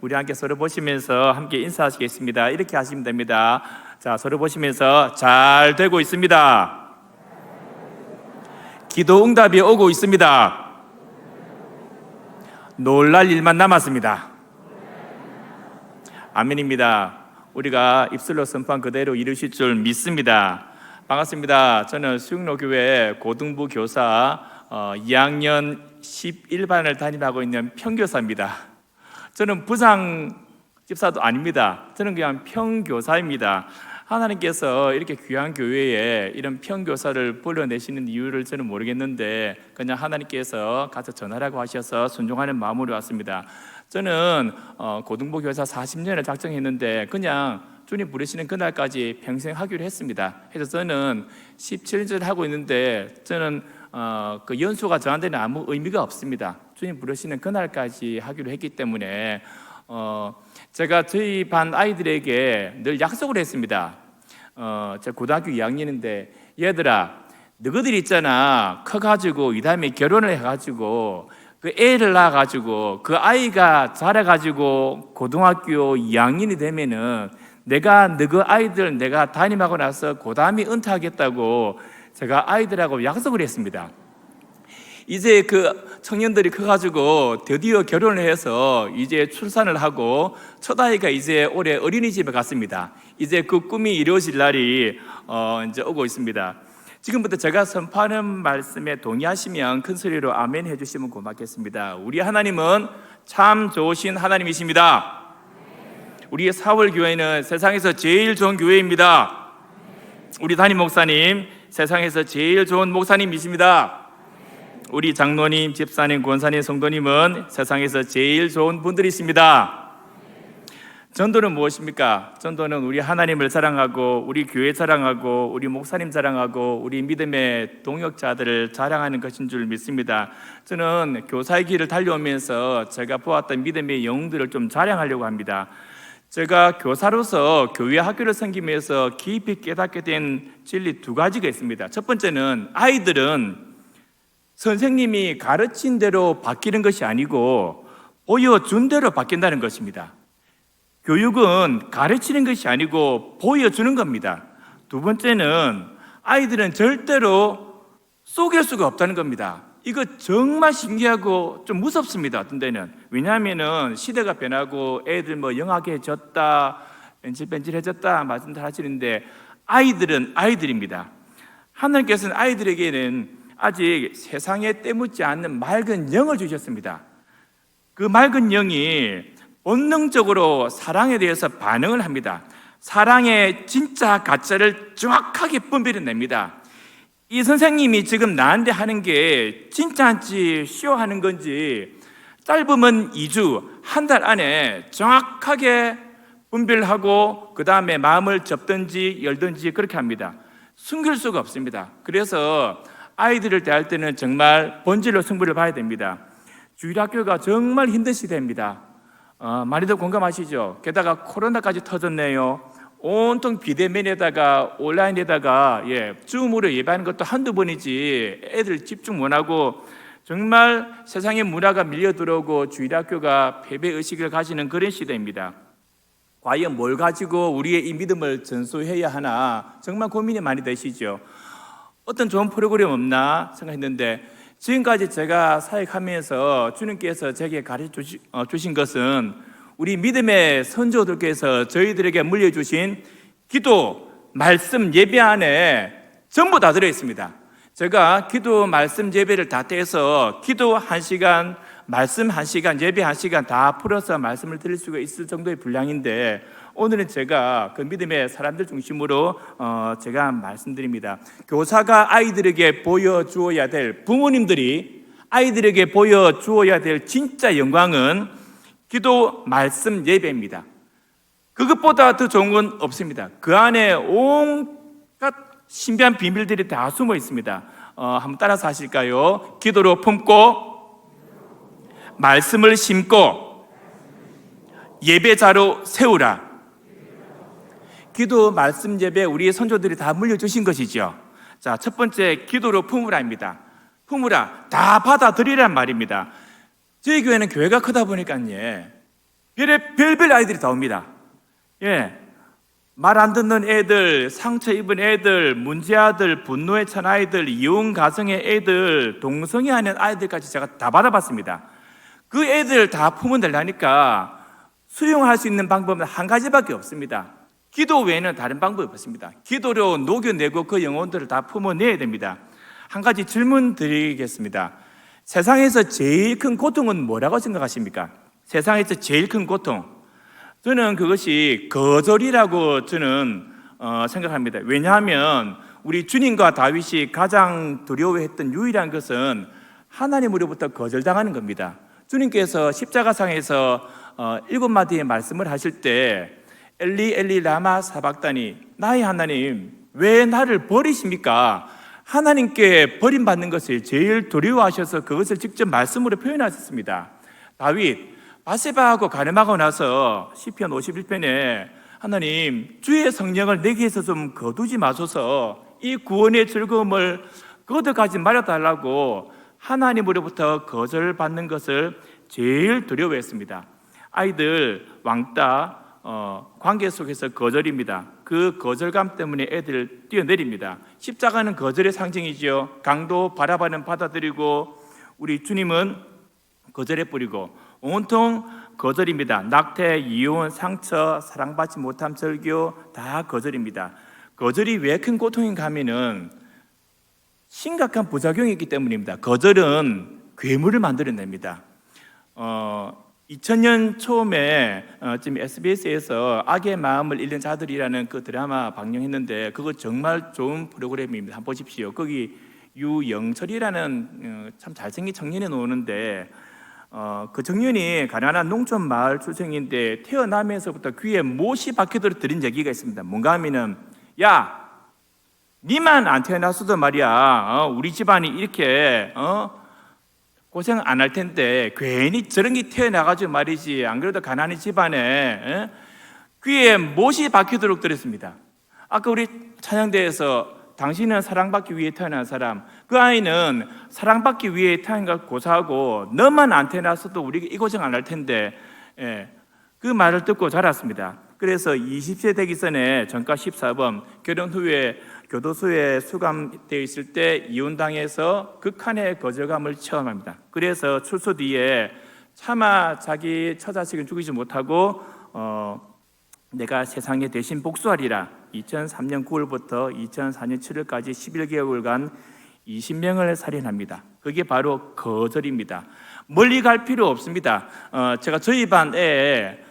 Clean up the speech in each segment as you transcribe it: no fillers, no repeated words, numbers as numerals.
우리 함께 서로 보시면서 함께 인사하시겠습니다. 이렇게 하시면 됩니다. 자, 서로 보시면서 잘 되고 있습니다. 기도 응답이 오고 있습니다. 놀랄 일만 남았습니다. 아멘입니다. 우리가 입술로 선포한 그대로 이루실 줄 믿습니다. 반갑습니다. 저는 수육로교회 고등부 교사 2학년 11반을 담임하고 있는 평교사입니다. 저는 부장 집사도 아닙니다. 저는 그냥 평교사입니다. 하나님께서 이렇게 귀한 교회에 이런 평교사를 불러내시는 이유를 저는 모르겠는데 그냥 하나님께서 가서 전하라고 하셔서 순종하는 마음으로 왔습니다. 저는 고등부 교사 40년을 작정했는데 그냥 주님 부르시는 그날까지 평생 하기로 했습니다. 그래서 저는 17년 하고 있는데 저는 그 연수가 저한테는 아무 의미가 없습니다. 주님 부르시는 그날까지 하기로 했기 때문에 제가 저희 반 아이들에게 늘 약속을 했습니다. 제가 고등학교 2학년인데 얘들아, 너희들 있잖아, 커가지고 이 다음에 결혼을 해가지고 그 애를 낳아가지고 그 아이가 자라가지고 고등학교 2학년이 되면은 내가 너희 아이들 내가 담임하고 나서 그 다음에 은퇴하겠다고 제가 아이들하고 약속을 했습니다. 이제 그 청년들이 커가지고 드디어 결혼을 해서 이제 출산을 하고 첫 아이가 이제 올해 어린이집에 갔습니다. 이제 그 꿈이 이루어질 날이 이제 오고 있습니다. 지금부터 제가 선포하는 말씀에 동의하시면 큰 소리로 아멘 해주시면 고맙겠습니다. 우리 하나님은 참 좋으신 하나님이십니다. 우리 사월교회는 세상에서 제일 좋은 교회입니다. 우리 담임 목사님 세상에서 제일 좋은 목사님이십니다. 우리 장로님, 집사님, 권사님, 성도님은 세상에서 제일 좋은 분들이십니다. 전도는 무엇입니까? 전도는 우리 하나님을 자랑하고 우리 교회 자랑하고 우리 목사님 자랑하고 우리 믿음의 동역자들을 자랑하는 것인 줄 믿습니다. 저는 교사의 길을 달려오면서 제가 보았던 믿음의 영웅들을 좀 자랑하려고 합니다. 제가 교사로서 교회 학교를 섬기면서 깊이 깨닫게 된 진리 두 가지가 있습니다. 첫 번째는 아이들은 선생님이 가르친 대로 바뀌는 것이 아니고 보여준 대로 바뀐다는 것입니다. 교육은 가르치는 것이 아니고 보여주는 겁니다. 두 번째는 아이들은 절대로 속일 수가 없다는 겁니다. 이거 정말 신기하고 좀 무섭습니다. 어떤 때는. 왜냐하면 시대가 변하고 애들 뭐 영악해졌다, 뺀질뺀질해졌다 말씀들 하시는데 아이들은 아이들입니다. 하나님께서는 아이들에게는 아직 세상에 때묻지 않는 맑은 영을 주셨습니다. 그 맑은 영이 본능적으로 사랑에 대해서 반응을 합니다. 사랑의 진짜 가짜를 정확하게 분별해냅니다. 이 선생님이 지금 나한테 하는 게 진짜인지 쇼하는 건지 짧으면 2주, 한 달 안에 정확하게 분별하고 그 다음에 마음을 접든지 열든지 그렇게 합니다. 숨길 수가 없습니다. 그래서 아이들을 대할 때는 정말 본질로 승부를 봐야 됩니다. 주일학교가 정말 힘든 시대입니다. 많이들 공감하시죠? 게다가 코로나까지 터졌네요. 온통 비대면에다가 온라인에다가 줌으로 예배하는 것도 한두 번이지 애들 집중 못하고 정말 세상의 문화가 밀려 들어오고 주일학교가 패배의식을 가지는 그런 시대입니다. 과연 뭘 가지고 우리의 이 믿음을 전수해야 하나 정말 고민이 많이 되시죠. 어떤 좋은 프로그램 없나 생각했는데 지금까지 제가 사역하면서 주님께서 제게 가르쳐 주신 것은 우리 믿음의 선조들께서 저희들에게 물려주신 기도, 말씀, 예배 안에 전부 다 들어있습니다. 제가 기도, 말씀, 예배를 다 떼서 기도 1시간, 말씀 1시간, 예배 1시간 다 풀어서 말씀을 드릴 수가 있을 정도의 분량인데 오늘은 제가 그 믿음의 사람들 중심으로 제가 말씀드립니다. 교사가 아이들에게 보여주어야 될, 부모님들이 아이들에게 보여주어야 될 진짜 영광은 기도, 말씀, 예배입니다. 그것보다 더 좋은 건 없습니다. 그 안에 온갖 신비한 비밀들이 다 숨어 있습니다. 한번 따라서 하실까요? 기도로 품고 말씀을 심고 예배자로 세우라. 기도, 말씀, 예배 우리의 선조들이 다 물려주신 것이죠. 자, 첫 번째 기도로 품으라입니다. 품으라, 다 받아들이란 말입니다. 저희 교회는 교회가 크다 보니까요 별별 아이들이 다 옵니다. 예. 말 안 듣는 애들, 상처 입은 애들, 문제아들, 분노에 찬 아이들, 이혼 가정의 애들, 동성애하는 아이들까지 제가 다 받아봤습니다. 그 애들 다 품은 되려니까 수용할 수 있는 방법은 한 가지밖에 없습니다. 기도 외에는 다른 방법이 없습니다. 기도로 녹여내고 그 영혼들을 다 품어내야 됩니다. 한 가지 질문 드리겠습니다. 세상에서 제일 큰 고통은 뭐라고 생각하십니까? 세상에서 제일 큰 고통, 저는 그것이 거절이라고 저는 생각합니다. 왜냐하면 우리 주님과 다윗이 가장 두려워했던 유일한 것은 하나님으로부터 거절당하는 겁니다. 주님께서 십자가상에서 7마디의 말씀을 하실 때 엘리 엘리 라마 사박다니, 나의 하나님 왜 나를 버리십니까? 하나님께 버림받는 것을 제일 두려워하셔서 그것을 직접 말씀으로 표현하셨습니다. 다윗 바세바하고 가늠하고 나서 시편 51편에 하나님 주의 성령을 내게서 좀 거두지 마소서, 이 구원의 즐거움을 거둬가지 말아달라고 하나님으로부터 거절받는 것을 제일 두려워했습니다. 아이들 왕따 관계 속에서 거절입니다. 그 거절감 때문에 애들 뛰어내립니다. 십자가는 거절의 상징이지요. 강도 바라바는 받아들이고 우리 주님은 거절해 버리고 온통 거절입니다. 낙태, 이혼, 상처, 사랑받지 못함, 절교 다 거절입니다. 거절이 왜 큰 고통인가 하면은 심각한 부작용이 있기 때문입니다. 거절은 괴물을 만들어냅니다. 2000년 초에 지금 SBS에서 악의 마음을 잃는 자들이라는 그 드라마 방영했는데 그거 정말 좋은 프로그램입니다. 한번 보십시오. 거기 유영철이라는 참 잘생긴 청년이 나오는데 그 청년이 가난한 농촌 마을 출생인데 태어나면서부터 귀에 못이 박혀들어 들은 얘기가 있습니다. 뭔가 하면은 야, 니만 안 태어났어도 말이야 우리 집안이 이렇게 고생 안 할 텐데 괜히 저런 게 태어나가지고 말이지, 안 그래도 가난한 집안에 귀에 못이 박히도록 들었습니다. 아까 우리 찬양대에서 당신은 사랑받기 위해 태어난 사람, 그 아이는 사랑받기 위해 태어난 걸 고사하고 너만 안 태어났어도 우리가 이 고생 안 할 텐데 그 말을 듣고 자랐습니다. 그래서 20세 되기 전에 전과 14번 결혼 후에 교도소에 수감되어 있을 때 이혼당해서 극한의 거절감을 체험합니다. 그래서 출소 뒤에 차마 자기 처자식을 죽이지 못하고 내가 세상에 대신 복수하리라 2003년 9월부터 2004년 7월까지 11개월간 20명을 살인합니다. 그게 바로 거절입니다. 멀리 갈 필요 없습니다. 제가 저희 반에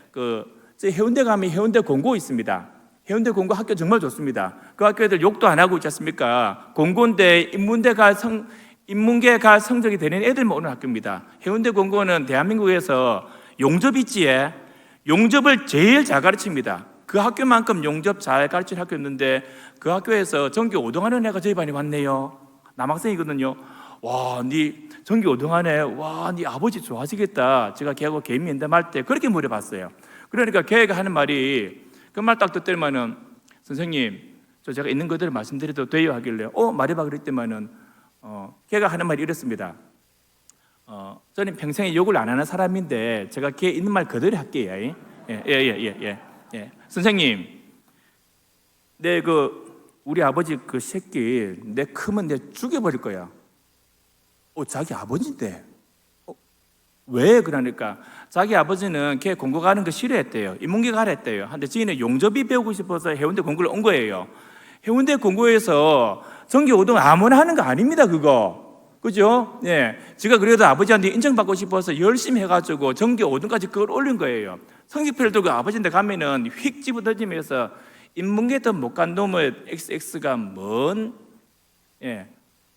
해운대 가면 해운대 공고 있습니다. 해운대 공고 학교 정말 좋습니다. 그 학교 애들 욕도 안 하고 있지 않습니까? 공고인데 인문계 갈 성적이 되는 애들만 오는 학교입니다. 해운대 공고는 대한민국에서 용접 있지에 용접을 제일 잘 가르칩니다. 그 학교만큼 용접 잘 가르치는 학교였는데 그 학교에서 전교 5등 하는 애가 저희 반에 왔네요. 남학생이거든요. 와, 네 전교 5등 하네. 와, 네 아버지 좋아하시겠다. 제가 걔하고 개인 면담할 때 그렇게 물어봤어요. 그러니까 걔가 하는 말이 그 말 딱 듣더만은 선생님, 제가 있는 그대로 말씀드려도 돼요 하길래 말해봐 그랬더만은 걔가 하는 말이 이렇습니다. 저는 평생에 욕을 안 하는 사람인데 제가 걔 있는 말 그대로 할게요. 예. 선생님, 우리 아버지 그 새끼 내 크면 내 죽여버릴 거야. 자기 아버지인데 왜 그러니까 자기 아버지는 걔 공고 가는 거 싫어했대요. 인문계 가랬대요. 근데 지인은 용접이 배우고 싶어서 해운대 공고를 온 거예요. 해운대 공고에서 전교 5등 아무나 하는 거 아닙니다. 그거 그죠? 예, 제가 그래도 아버지한테 인정받고 싶어서 열심히 해가지고 전교 5등까지 그걸 올린 거예요. 성적표를 들고 아버지한테 가면은 휙 집어던지면서 인문계도 못 간 놈의 XX가 뭔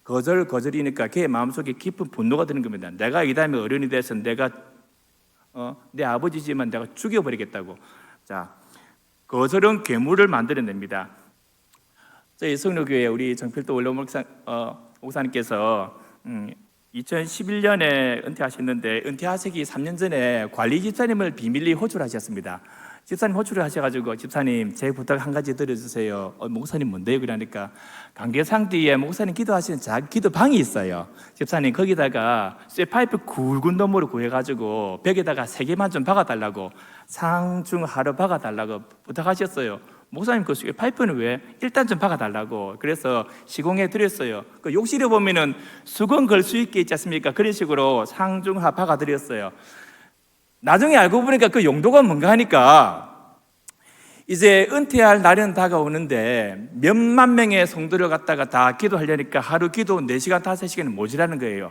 거절이니까 걔 마음속에 깊은 분노가 드는 겁니다. 내가 이 다음에 어른이 돼서 내가 내 아버지지만 내가 죽여버리겠다고. 자, 거절은 괴물을 만들어냅니다. 저희 성로교회 우리 정필도 원로 목사님께서 2011년에 은퇴하셨는데 은퇴하시기 3년 전에 관리 집사님을 비밀리 호출하셨습니다. 집사님 호출을 하셔가지고 집사님 제 부탁 한 가지 드려주세요. 목사님 뭔데요? 그러니까 강계상 뒤에 목사님 기도하시는 작은 기도방이 있어요. 집사님 거기다가 쇠파이프 굵은 놈으로 구해가지고 벽에다가 3개만 좀 박아달라고 상중하로 박아달라고 부탁하셨어요. 목사님 그 쇠파이프는 왜? 일단 좀 박아달라고. 그래서 시공해 드렸어요. 그 욕실에 보면은 수건 걸 수 있게 있지 않습니까? 그런 식으로 상중하 박아드렸어요. 나중에 알고 보니까 그 용도가 뭔가 하니까 이제 은퇴할 날은 다가오는데 몇만 명의 성도를 갖다가 다 기도하려니까 하루 기도 4시간, 5시간은 모자라는 거예요.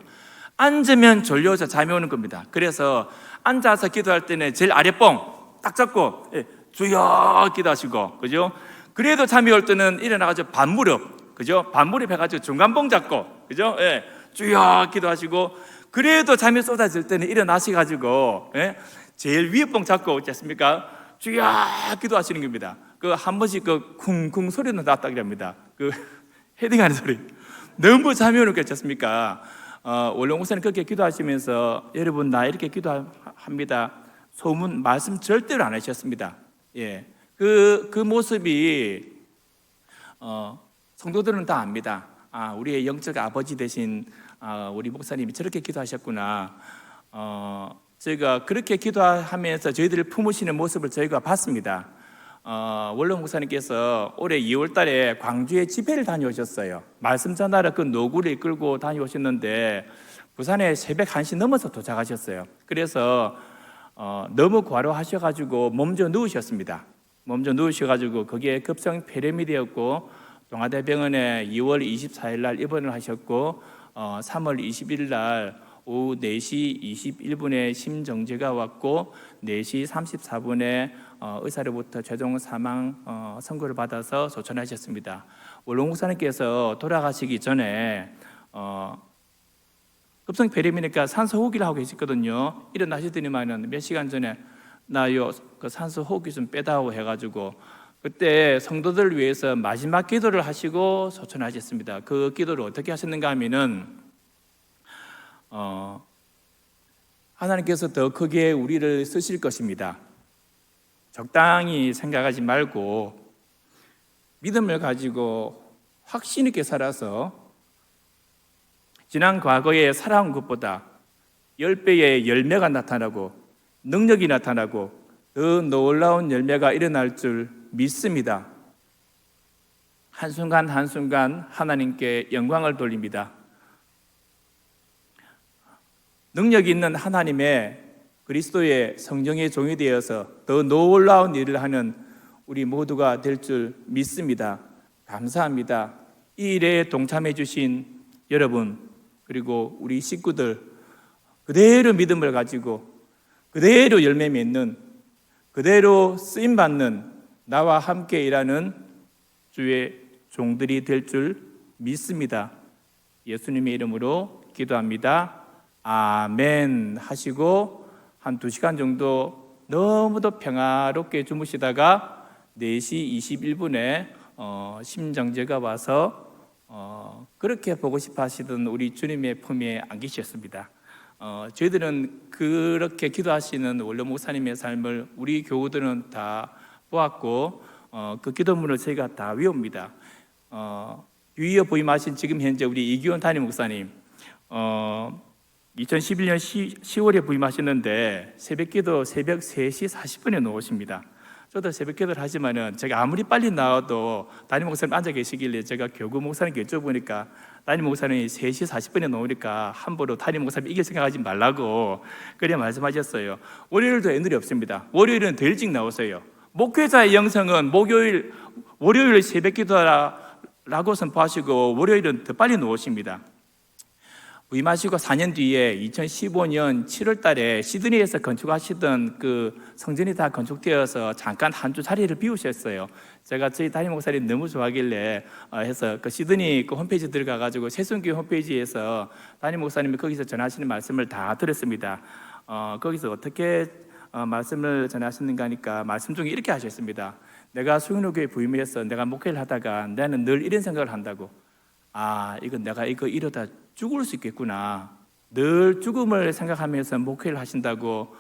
앉으면 졸려서 잠이 오는 겁니다. 그래서 앉아서 기도할 때는 제일 아래 뽕 딱 잡고 주여 기도하시고, 그죠? 그래도 잠이 올 때는 일어나가지고 반무릎, 그죠? 반무릎 해가지고 중간 뽕 잡고, 그죠? 주여 기도하시고, 그래도 잠이 쏟아질 때는 일어나셔가지고 제일 위에 뽕 잡고 있지 않습니까? 주여 기도하시는 겁니다. 그 한 번씩 그 쿵쿵 소리는 났다 그럽니다. 그 헤딩하는 소리. 너무 잠이 오는 거 있지 않습니까? 원래 목사님 그렇게 기도하시면서 여러분 나 이렇게 기도합니다. 소문 말씀 절대로 안 하셨습니다. 예, 그 모습이 성도들은 다 압니다. 우리의 영적 아버지 되신 우리 목사님이 저렇게 기도하셨구나. 저희가 그렇게 기도하면서 저희들을 품으시는 모습을 저희가 봤습니다. 원로 목사님께서 올해 2월 달에 광주에 집회를 다녀오셨어요. 말씀 전하러 그 노구를 이끌고 다녀오셨는데 부산에 새벽 1시 넘어서 도착하셨어요. 그래서 너무 과로하셔가지고 몸져 누우셨습니다. 몸져 누우셔가지고 거기에 급성 폐렴이 되었고 동아대병원에 2월 24일 날 입원을 하셨고 3월 21일 날 오후 4시 21분에 심정지가 왔고 4시 34분에 의사로부터 최종 사망 선고를 받아서 소천하셨습니다. 원로 목사님께서 돌아가시기 전에 급성 폐렴이니까 산소 호흡기를 하고 계셨거든요. 일어나시더니만은 몇 시간 전에 나요 그 산소 호흡기 좀 빼다오 해가지고 그때 성도들을 위해서 마지막 기도를 하시고 소천하셨습니다. 그 기도를 어떻게 하셨는가 하면은 하나님께서 더 크게 우리를 쓰실 것입니다. 적당히 생각하지 말고 믿음을 가지고 확신 있게 살아서 지난 과거에 살아온 것보다 10배의 열매가 나타나고 능력이 나타나고 더 놀라운 열매가 일어날 줄 믿습니다. 한순간 한순간 하나님께 영광을 돌립니다. 능력 있는 하나님의 그리스도의 성령의 종이 되어서 더 놀라운 일을 하는 우리 모두가 될 줄 믿습니다. 감사합니다. 이 일에 동참해 주신 여러분 그리고 우리 식구들 그대로 믿음을 가지고 그대로 열매 맺는 그대로 쓰임받는 나와 함께 일하는 주의 종들이 될 줄 믿습니다. 예수님의 이름으로 기도합니다. 아멘 하시고 한 2시간 정도 너무도 평화롭게 주무시다가 4시 21분에 심정제가 와서 그렇게 보고 싶어 하시던 우리 주님의 품에 안기셨습니다. 저희들은 그렇게 기도하시는 원로 목사님의 삶을 우리 교우들은 다 보았고 그 기도문을 저희가 다 외웁니다. 유이어 부임하신 지금 현재 우리 이기원 담임 목사님 2011년 10월에 부임하셨는데 새벽기도 새벽 3시 40분에 나오십니다. 저도 새벽기도를 하지만은 제가 아무리 빨리 나와도 담임 목사님 앉아 계시길래 제가 교구 목사님께 여쭤보니까 담임 목사님이 3시 40분에 나오니까 함부로 담임 목사님 이길 생각하지 말라고 그래 말씀하셨어요. 월요일도 애들이 없습니다. 월요일은 더 일찍 나오세요. 목회자의 영성은 월요일 새벽기도라고 선포하시고 월요일은 더 빨리 나오십니다. 부임하시고 4년 뒤에 2015년 7월 달에 시드니에서 건축하시던 그 성전이 다 건축되어서 잠깐 한 주 자리를 비우셨어요. 제가 저희 담임 목사님 너무 좋아하길래 해서 그 시드니 그 홈페이지 들어가가지고 새순교회 홈페이지에서 담임 목사님이 거기서 전하시는 말씀을 다 들었습니다. 거기서 어떻게 말씀을 전하셨는가 하니까 말씀 중에 이렇게 하셨습니다. 내가 수영로교회 부임해서 내가 목회를 하다가 나는 늘 이런 생각을 한다고. 내가 이러다 죽을 수 있겠구나. 늘 죽음을 생각하면서 목회를 하신다고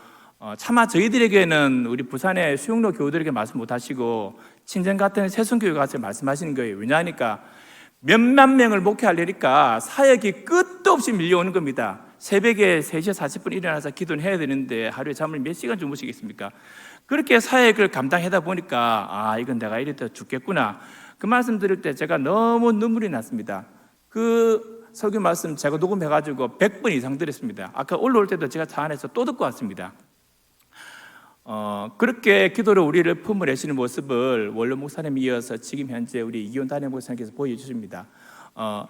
차마 저희들에게는 우리 부산의 수영로 교우들에게 말씀 못하시고 친정 같은 세순교회 가서 말씀하시는 거예요. 왜냐하니까 몇만 명을 목회하려니까 사역이 끝도 없이 밀려오는 겁니다. 새벽에 3시 40분 일어나서 기도는 해야 되는데 하루에 잠을 몇 시간 주무시겠습니까? 그렇게 사역을 감당하다 보니까 이건 내가 이랬다 죽겠구나. 그 말씀 들을 때 제가 너무 눈물이 났습니다. 그 설교 말씀 제가 녹음해가지고 100번 이상 들었습니다. 아까 올라올 때도 제가 차 안에서 또 듣고 왔습니다. 그렇게 기도로 우리를 품을 내시는 모습을 원로 목사님이 이어서 지금 현재 우리 이기원 담임 목사님께서 보여주십니다.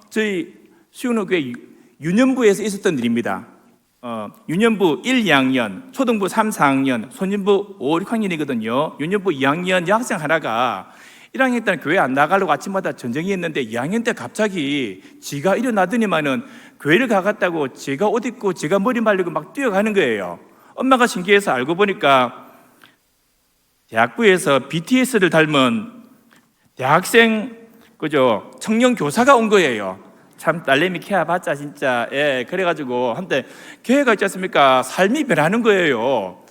저희 수영로교회 유년부에서 있었던 일입니다. 유년부 1, 2학년, 초등부 3, 4학년, 소년부 5, 6학년이거든요. 유년부 2학년 여학생 하나가 1학년 때는 교회 안 나가려고 아침마다 전쟁이 했는데 2학년 때 갑자기 지가 일어나더니만은 교회를 가갔다고 지가 옷 입고 지가 머리 말리고 막 뛰어가는 거예요. 엄마가 신기해서 알고 보니까 대학부에서 BTS를 닮은 대학생 청년 교사가 온 거예요. 참 딸내미 키워봤자 진짜. 그래가지고 한때 교회가 있지 않습니까? 삶이 변하는 거예요.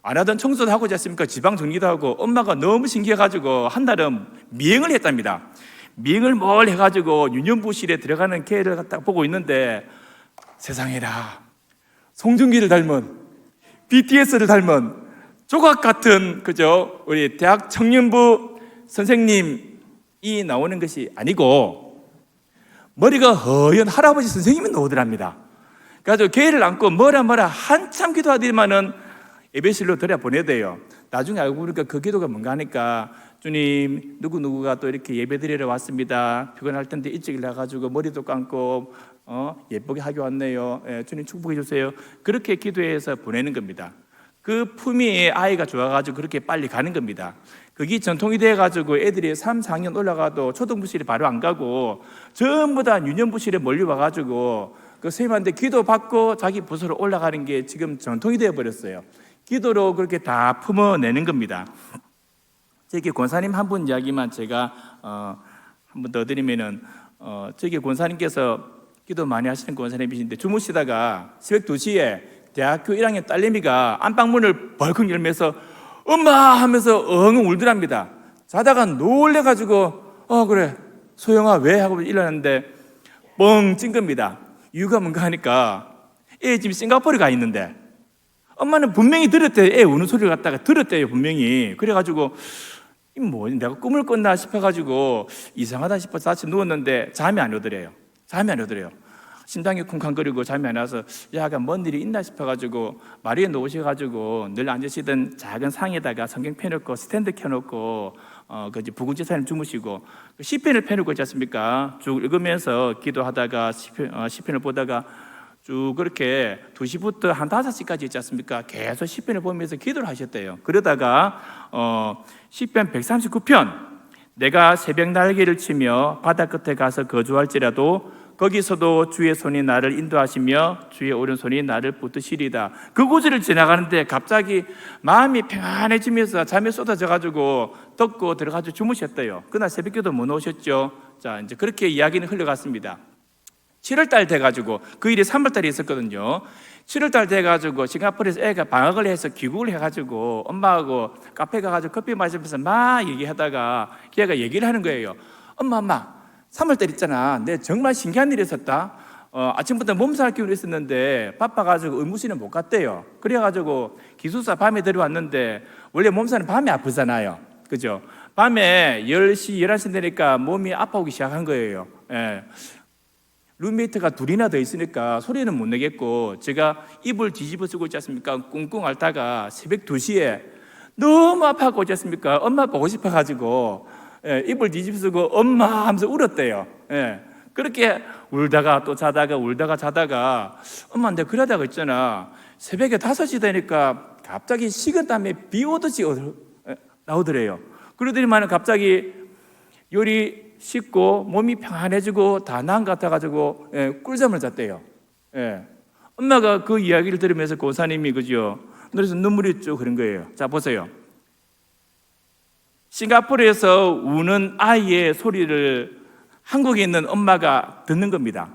안 하던 청소도 하고 있지 않습니까? 지방 정리도 하고. 엄마가 너무 신기해가지고 한 달은 미행을 했답니다. 미행을 뭘 해가지고 유년부실에 들어가는 교회를 갖다 보고 있는데 세상에나 송중기를 닮은 BTS를 닮은 조각 같은 우리 대학 청년부 선생님이 나오는 것이 아니고 머리가 허연 할아버지 선생님이 나오더랍니다. 그래서 교회를 안고 뭐라 한참 기도하더니만은 예배실로 들여보내야 돼요. 나중에 알고 보니까 그 기도가 뭔가 하니까 주님 누구누구가 또 이렇게 예배 드리러 왔습니다. 피곤할 텐데 일찍 일어나가지고 머리도 감고 예쁘게 하게 왔네요. 주님 축복해 주세요. 그렇게 기도해서 보내는 겁니다. 그 품위에 아이가 좋아가지고 그렇게 빨리 가는 겁니다. 그게 전통이 돼가지고 애들이 3, 4학년 올라가도 초등부실에 바로 안 가고 전부 다 유년부실에 몰려와가지고 그 선생님한테 기도받고 자기 부서로 올라가는 게 지금 전통이 되어버렸어요. 기도로 그렇게 다 품어내는 겁니다. 저기 권사님 한 분 이야기만 제가 한 번 더 드리면은 저기 권사님께서 기도 많이 하시는 권사님이신데 주무시다가 새벽 2시에 대학교 1학년 딸내미가 안방문을 벌컥 열면서 엄마 하면서 엉엉 울더랍니다. 자다가 놀래가지고 그래 소영아 왜? 하고 일어났는데 뻥 찐 겁니다. 이유가 뭔가 하니까 애 지금 싱가포르에 가 있는데 엄마는 분명히 들었대요. 애 우는 소리를 갖다가 들었대요 분명히. 그래가지고 뭐 내가 꿈을 꿨나 싶어가지고 이상하다 싶어서 다시 누웠는데 잠이 안 오더래요. 심장이 쿵쾅거리고 잠이 안 와서 약간 뭔 일이 있나 싶어가지고 마루에 누우셔가지고 늘 앉으시던 작은 상에다가 성경 펴놓고 스탠드 켜놓고 부군지사님 주무시고 시편을 펴놓고 있지 않습니까? 쭉 읽으면서 기도하다가 시편을 보다가 쭉 그렇게 2시부터 한 5시까지 있지 않습니까? 계속 시편을 보면서 기도를 하셨대요. 그러다가 시편 139편 내가 새벽 날개를 치며 바다 끝에 가서 거주할지라도 거기서도 주의 손이 나를 인도하시며 주의 오른손이 나를 붙드시리다. 그 구절을 지나가는데 갑자기 마음이 평안해지면서 잠이 쏟아져가지고 덮고 들어가서 주무셨대요. 그날 새벽기도 못 오셨죠. 자, 이제 그렇게 이야기는 흘러갔습니다. 7월달 돼가지고 그 일이 3월달에 있었거든요. 7월달 돼가지고 싱가포르에서 애가 방학을 해서 귀국을 해가지고 엄마하고 카페 가가지고 커피 마시면서 막 얘기하다가 걔가 얘기를 하는 거예요. 엄마 3월달 있잖아. 내 정말 신기한 일이 있었다. 아침부터 몸살 기운이 있었는데 바빠가지고 의무실에 못 갔대요. 그래가지고 기숙사 밤에 들어왔는데 원래 몸살은 밤에 아프잖아요. 그죠? 밤에 10시, 11시 되니까 몸이 아파오기 시작한 거예요. 룸메이트가 둘이나 더 있으니까 소리는 못 내겠고 제가 이불 뒤집어 쓰고 있지 않습니까? 꿍꿍 앓다가 새벽 2시에 너무 아파하고 있지 않습니까? 엄마 보고 싶어가지고 이불 뒤집어 쓰고 엄마 하면서 울었대요. 그렇게 울다가 또 자다가 엄마 내가 그러다가 있잖아. 새벽에 5시 되니까 갑자기 식은땀에 비 오듯이 나오더래요. 그러더니만 갑자기 요리 씻고 몸이 평안해지고 다 나은 것 같아가지고 꿀잠을 잤대요. 엄마가 그 이야기를 들으면서 고사님이 그죠? 그래서 눈물이 쭉 흐른 거예요. 자 보세요. 싱가포르에서 우는 아이의 소리를 한국에 있는 엄마가 듣는 겁니다.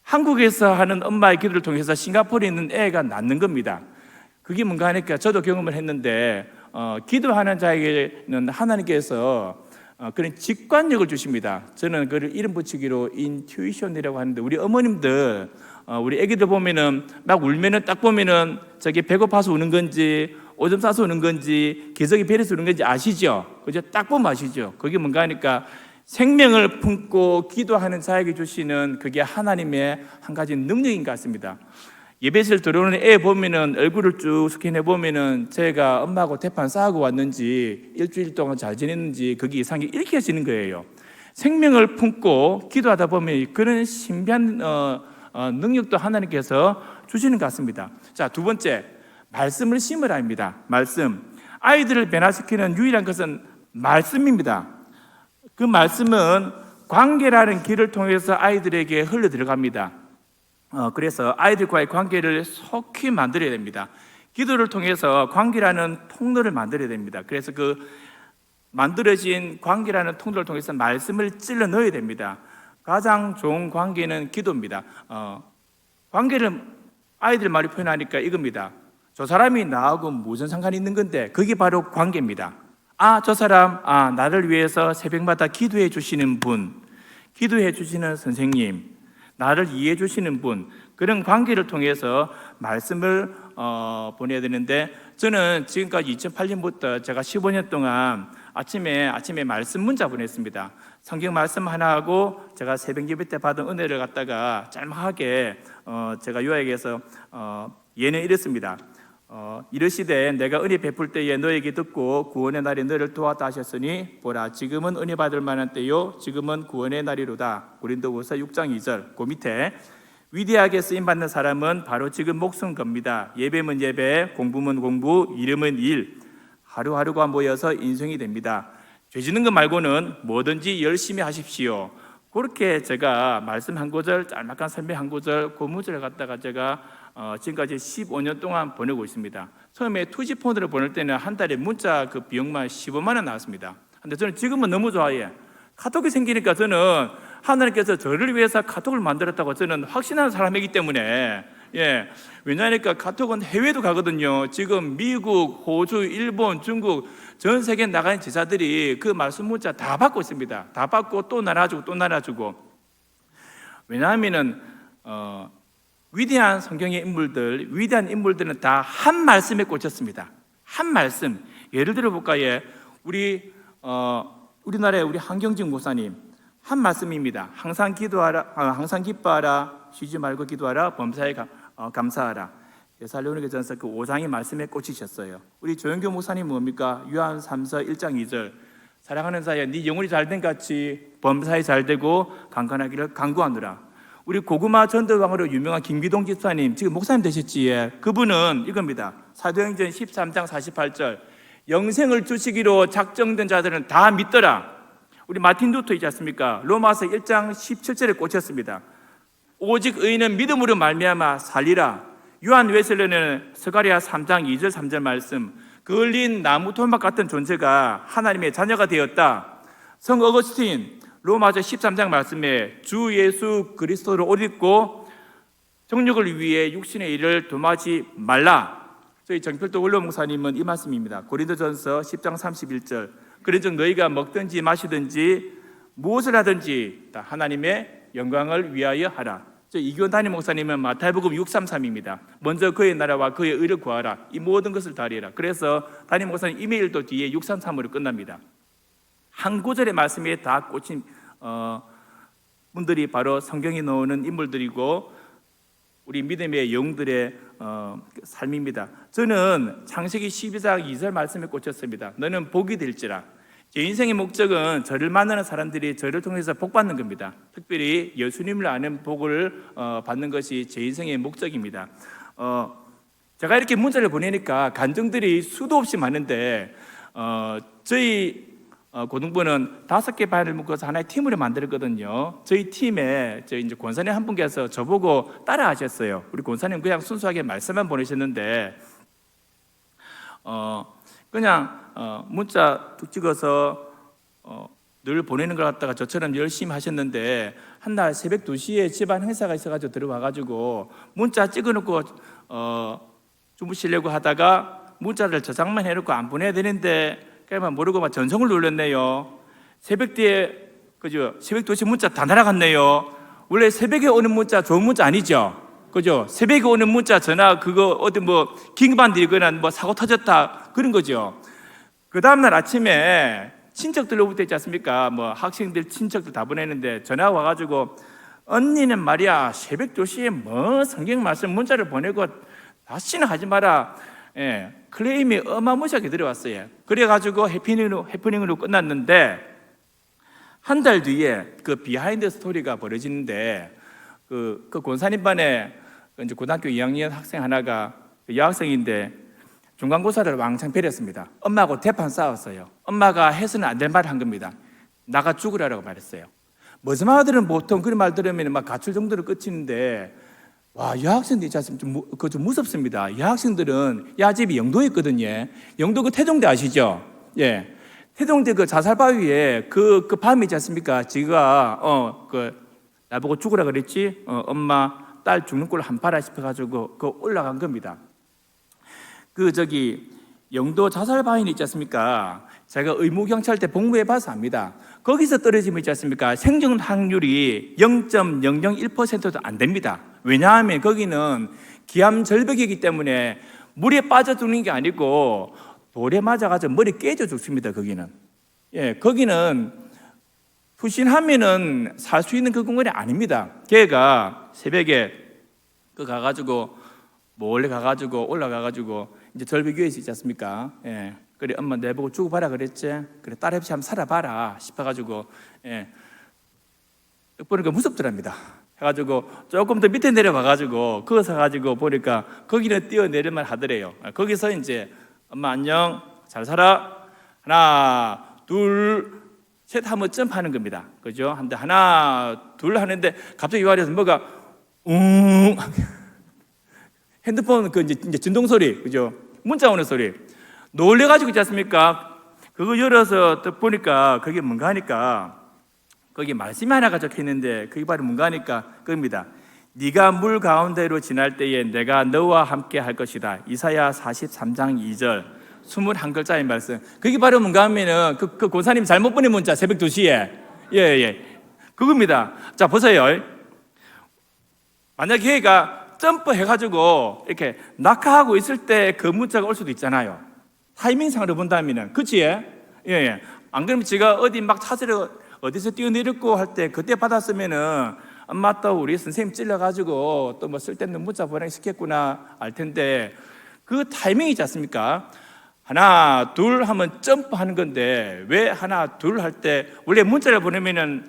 한국에서 하는 엄마의 기도를 통해서 싱가포르에 있는 애가 낳는 겁니다. 그게 뭔가 하니까 저도 경험을 했는데 기도하는 자에게는 하나님께서 그런 직관력을 주십니다. 저는 그를 이름 붙이기로 인투이션이라고 하는데, 우리 어머님들 우리 애기들 보면은 막 울면은 딱 보면은 저게 배고파서 우는 건지 오줌 싸서 우는 건지 기저귀 베려서 우는 건지 아시죠? 그죠? 딱 보면 아시죠? 그게 뭔가 하니까 생명을 품고 기도하는 자에게 주시는 그게 하나님의 한 가지 능력인 것 같습니다. 예배실 들어오는 애 보면은 얼굴을 쭉 스캔해 보면은 제가 엄마하고 대판 싸우고 왔는지 일주일 동안 잘 지냈는지 그게 이상하게 읽혀지는 거예요. 생명을 품고 기도하다 보면 그런 신비한 능력도 하나님께서 주시는 것 같습니다. 자, 두 번째, 말씀을 심으라입니다. 말씀. 아이들을 변화시키는 유일한 것은 말씀입니다. 그 말씀은 관계라는 길을 통해서 아이들에게 흘러 들어갑니다. 그래서 아이들과의 관계를 속히 만들어야 됩니다. 기도를 통해서 관계라는 통로를 만들어야 됩니다. 그래서 그 만들어진 관계라는 통로를 통해서 말씀을 찔러 넣어야 됩니다. 가장 좋은 관계는 기도입니다. 관계를 아이들 말이 표현하니까 이겁니다. 저 사람이 나하고 무슨 상관이 있는 건데, 그게 바로 관계입니다. 저 사람, 나를 위해서 새벽마다 기도해 주시는 분, 기도해 주시는 선생님, 나를 이해해 주시는 분, 그런 관계를 통해서 말씀을 보내야 되는데, 저는 지금까지 2008년부터 제가 15년 동안 아침에 말씀 문자 보냈습니다. 성경 말씀 하나 하고 제가 새벽 예배 때 받은 은혜를 갖다가 짤막하게 제가 요약해서 예는 이랬습니다. 이르시되 내가 은혜 베풀 때에 너에게 듣고 구원의 날에 너를 도왔다 하셨으니 보라, 지금은 은혜 받을 만한 때요 지금은 구원의 날이로다. 고린도후서 6장 2절. 그 밑에 위대하게 쓰임받는 사람은 바로 지금 목숨 겁니다. 예배면 예배, 공부면 공부, 일이면 일, 하루하루가 모여서 인생이 됩니다. 죄 짓는 것 말고는 뭐든지 열심히 하십시오. 그렇게 제가 말씀 한 구절, 짤막한 설명 한 구절, 그 문제를 갖다가 제가 지금까지 15년 동안 보내고 있습니다. 처음에 투지폰으로 보낼 때는 한 달에 문자 그 비용만 15만 원 나왔습니다. 근데 저는 지금은 너무 좋아해요. 카톡이 생기니까 저는 하나님께서 저를 위해서 카톡을 만들었다고 저는 확신하는 사람이기 때문에, 왜냐하니까 카톡은 해외도 가거든요. 지금 미국, 호주, 일본, 중국 전 세계 나가는 제자들이 그 말씀 문자 다 받고 있습니다. 다 받고 또 나눠주고 또 나눠주고. 왜냐하면은 위대한 성경의 인물들, 위대한 인물들은 다 한 말씀에 꽂혔습니다. 한 말씀. 예를 들어 볼까요? 우리나라의 우리 한경직 목사님 한 말씀입니다. 항상 기도하라, 항상 기뻐하라, 쉬지 말고 기도하라, 범사에 감사하라. 데살로니가전서 그 5장의 말씀에 꽂히셨어요. 우리 조영교 목사님 뭡니까? 요한 3서 1장 2절. 사랑하는 자여, 네 영혼이 잘된 같이 범사에 잘되고 강건하기를 간구하노라. 우리 고구마 전도왕으로 유명한 김기동 집사님, 지금 목사님 되셨지에, 그분은 이겁니다. 사도행전 13장 48절. 영생을 주시기로 작정된 자들은 다 믿더라. 우리 마틴 루터 있지 않습니까? 로마서 1장 17절에 꽂혔습니다. 오직 의인은 믿음으로 말미암아 살리라. 요한 웨슬레는 스가랴 3장 2절 3절 말씀. 그을린 나무 토막 같은 존재가 하나님의 자녀가 되었다. 성 어거스틴 로마서 13장 말씀에 주 예수 그리스도를 옷 입고 정욕을 위해 육신의 일을 도마지 말라. 저희 정필도 원로 목사님은 이 말씀입니다. 고린도전서 10장 31절. 그런즉 너희가 먹든지 마시든지 무엇을 하든지 다 하나님의 영광을 위하여 하라. 저 이교원 담임 목사님은 마태복음 633입니다. 먼저 그의 나라와 그의 의를 구하라. 이 모든 것을 다리라. 그래서 담임 목사님 이메일도 뒤에 633으로 끝납니다. 한 구절의 말씀에 다 꽂힌 분들이 바로 성경에 나오는 인물들이고 우리 믿음의 영들의 삶입니다. 저는 창세기 12장 2절 말씀에 꽂혔습니다. 너는 복이 될지라. 제 인생의 목적은 저를 만나는 사람들이 저를 통해서 복 받는 겁니다. 특별히 예수님을 아는 복을 받는 것이 제 인생의 목적입니다. 제가 이렇게 문자를 보내니까 간증들이 수도 없이 많은데 저희 고등부는 5개 반을 묶어서 하나의 팀을 만들었거든요. 저희 팀에 이제 권사님 한 분께서 저보고 따라하셨어요. 우리 권사님 그냥 순수하게 말씀만 보내셨는데 그냥 문자 툭 찍어서 늘 보내는 걸 갖다가 저처럼 열심히 하셨는데 한날 새벽 2시에 집안 행사가 있어가지고 들어와가지고 문자 찍어놓고 주무시려고 하다가 문자를 저장만 해놓고 안 보내야 되는데 그만 모르고 막 전송을 눌렀네요. 새벽에 그죠? 새벽 2시 문자 다 날아갔네요. 원래 새벽에 오는 문자 좋은 문자 아니죠? 그죠? 새벽에 오는 문자 전화 그거 어디 뭐 긴급한일이거나 뭐 사고 터졌다 그런 거죠. 그 다음날 아침에 친척들로부터 있지 않습니까? 뭐 학생들 친척들 다 보내는데 전화 와가지고 언니는 말이야 새벽 2시에 뭐 성경 말씀 문자를 보내고 다시는 하지 마라. 예, 클레임이 어마무시하게 들어왔어요. 그래가지고 해프닝으로 끝났는데 한 달 뒤에 그 비하인드 스토리가 벌어지는데 그 권사님반에 이제 고등학교 2학년 학생 하나가 여학생인데 중간고사를 왕창 배렸습니다. 엄마하고 대판 싸웠어요. 엄마가 해서는 안 될 말을 한 겁니다. 나가 죽으라고 말했어요. 머슴 아들은 보통 그런 말 들으면 막 가출 정도로 끝이는데 와, 여학생들 있지 않습니까? 좀 무섭습니다. 여학생들은 야집이 영도에 있거든요. 영도 그 태종대 아시죠? 예. 태종대 그 자살바위에 그 밤이 있지 않습니까? 지가 나보고 죽으라 그랬지? 엄마 딸 죽는 꼴 한 파라 싶어가지고 그 올라간 겁니다. 영도 자살바위 있지 않습니까? 제가 의무경찰대 복무해봐서 압니다. 거기서 떨어지면 있지 않습니까? 생존 확률이 0.001%도 안 됩니다. 왜냐하면 거기는 기암절벽이기 때문에 물에 빠져 죽는 게 아니고 돌에 맞아가지고 머리 깨져 죽습니다. 거기는. 예, 거기는 투신하면은 살 수 있는 그 공간이 아닙니다. 걔가 새벽에 가가지고 몰래 가가지고 올라가가지고 이제 절벽 위에 있지 않습니까? 예. 그래 엄마 내보고 죽어봐라 그랬지. 그래 딸 없이 한번 살아봐라 싶어가지고 보니까 무섭더랍니다. 해가지고 조금 더 밑에 내려가가지고 거기서 가지고 보니까 거기는 뛰어내릴만 하더래요. 거기서 이제 엄마 안녕 잘 살아 하나 둘 셋 하면 점프하는 겁니다. 그죠? 한데 하나 둘 하는데 갑자기 이 아래에서 뭐가 핸드폰 이제 진동 소리 그죠? 문자 오는 소리 놀래가지고 있지 않습니까? 그거 열어서 또 보니까 그게 뭔가 하니까 거기 말씀이 하나가 적혀있는데 그게 바로 뭔가 하니까 그겁니다. 네가 물 가운데로 지날 때에 내가 너와 함께 할 것이다. 이사야 43장 2절 21글자의 말씀. 그게 바로 뭔가 하면은 그 권사님 잘못 보낸 문자 새벽 2시에 예 그겁니다. 자 보세요. 만약에 걔가 점프해가지고 이렇게 낙하하고 있을 때 그 문자가 올 수도 있잖아요. 타이밍상으로 본다면은 그치? 예. 안 그러면 제가 어디 막 찾으러 어디서 뛰어내렸고 할 때 그때 받았으면은 엄마 또 우리 선생님 찔러가지고 또 뭐 쓸데없는 문자 보내시켰구나 알 텐데 그 타이밍이 있지 않습니까? 하나 둘 하면 점프하는 건데 왜 하나 둘 할 때 원래 문자를 보내면은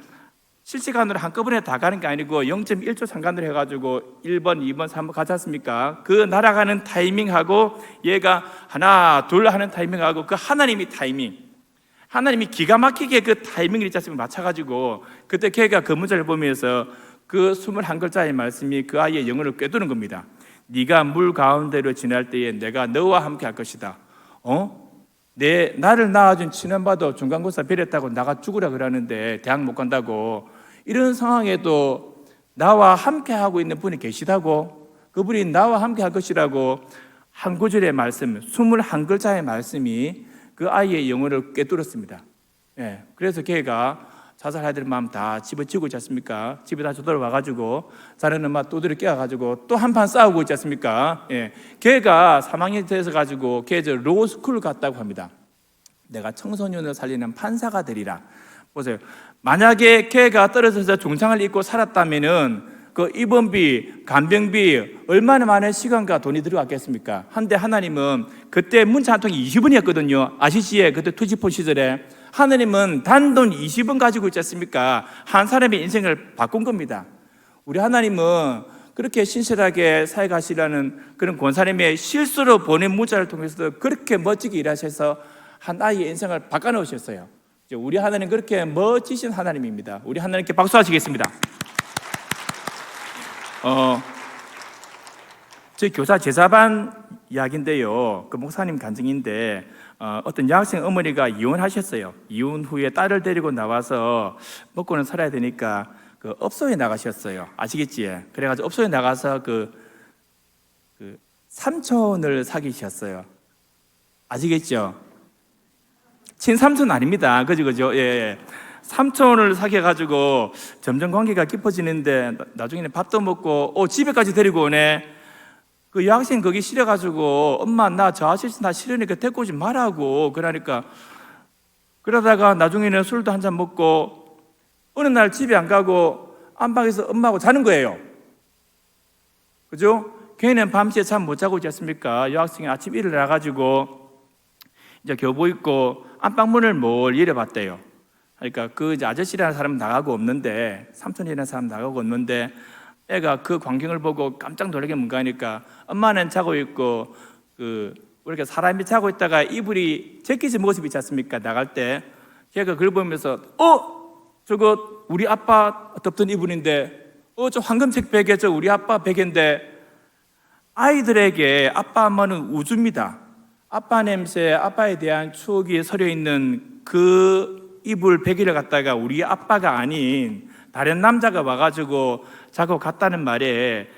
실시간으로 한꺼번에 다 가는 게 아니고 0.1초 상간으로 해가지고 1번, 2번, 3번 가지 않습니까? 그 날아가는 타이밍하고 얘가 하나 둘 하는 타이밍하고 그 하나님이 타이밍 하나님이 기가 막히게 그 타이밍을 있지 않습니까? 맞춰가지고 그때 걔가 그 문자를 보면서 그 21글자의 말씀이 그 아이의 영혼을 꿰두는 겁니다. 네가 물 가운데로 지날 때에 내가 너와 함께 할 것이다. 나를 낳아준 친엄마도 중간고사 배렸다고 나가 죽으라 그러는데 대학 못 간다고 이런 상황에도 나와 함께 하고 있는 분이 계시다고 그분이 나와 함께 할 것이라고 한 구절의 말씀 21글자의 말씀이 그 아이의 영혼을 꿰뚫었습니다. 예, 그래서 걔가 자살해야 될 마음 다 집어치우고 있지 않습니까? 집에 다시 돌아와가지고 자는 엄마 또들이 깨워가지고 또 한판 싸우고 있지 않습니까? 예, 걔가 3학년이 돼서가지고 걔 로스쿨을 갔다고 합니다. 내가 청소년을 살리는 판사가 되리라. 보세요. 만약에 걔가 떨어져서 중상을 입고 살았다면은 그 입원비, 간병비 얼마나 많은 시간과 돈이 들어갔겠습니까? 한데 하나님은 그때 문자 한 통이 20원이었거든요. 아시지에 그때 투지폰 시절에 하나님은 단돈 20원 가지고 있지 않습니까? 한 사람의 인생을 바꾼 겁니다. 우리 하나님은 그렇게 신실하게 살아가시라는 그런 권사님의 실수로 보낸 문자를 통해서도 그렇게 멋지게 일하셔서 한 아이의 인생을 바꿔놓으셨어요. 우리 하나님 그렇게 멋지신 하나님입니다. 우리 하나님께 박수하시겠습니다. 저희 교사 제자반 이야기인데요. 그 목사님 간증인데 어떤 여학생 어머니가 이혼하셨어요. 이혼 후에 딸을 데리고 나와서 먹고는 살아야 되니까 그 업소에 나가셨어요. 아시겠지? 그래가지고 업소에 나가서 그 삼촌을 사귀셨어요. 아시겠죠? 친삼촌 아닙니다. 그죠? 예. 삼촌을 사귀어가지고 점점 관계가 깊어지는데 나중에는 밥도 먹고 집에까지 데리고 오네. 그 여학생 거기 싫어가지고 엄마 나 저 아저씨 나 싫으니까 데리고 오지 말라고 그러니까 그러다가 나중에는 술도 한잔 먹고 어느 날 집에 안 가고 안방에서 엄마하고 자는 거예요. 그죠? 걔는 밤새 잠 못 자고 있지 않습니까? 여학생이 아침 일어나가지고 이제 교복 입고 안방 문을 뭘 열어봤대요. 그러니까 그 이제 아저씨라는 사람은 나가고 없는데 삼촌이라는 사람 나가고 없는데 애가 그 광경을 보고 깜짝 놀라게 뭔가하니까 엄마는 자고 있고 이렇게 사람이 자고 있다가 이불이 제끼진 모습이 있지 않습니까? 나갈 때 걔가 그걸 보면서 저거 우리 아빠 덮던 이불인데 저 황금색 베개 저 우리 아빠 베개인데 아이들에게 아빠 엄마는 우주입니다. 아빠 냄새, 아빠에 대한 추억이 서려 있는 그 이불 베개를 갖다가 우리 아빠가 아닌 다른 남자가 와가지고 자고 갔다는 말에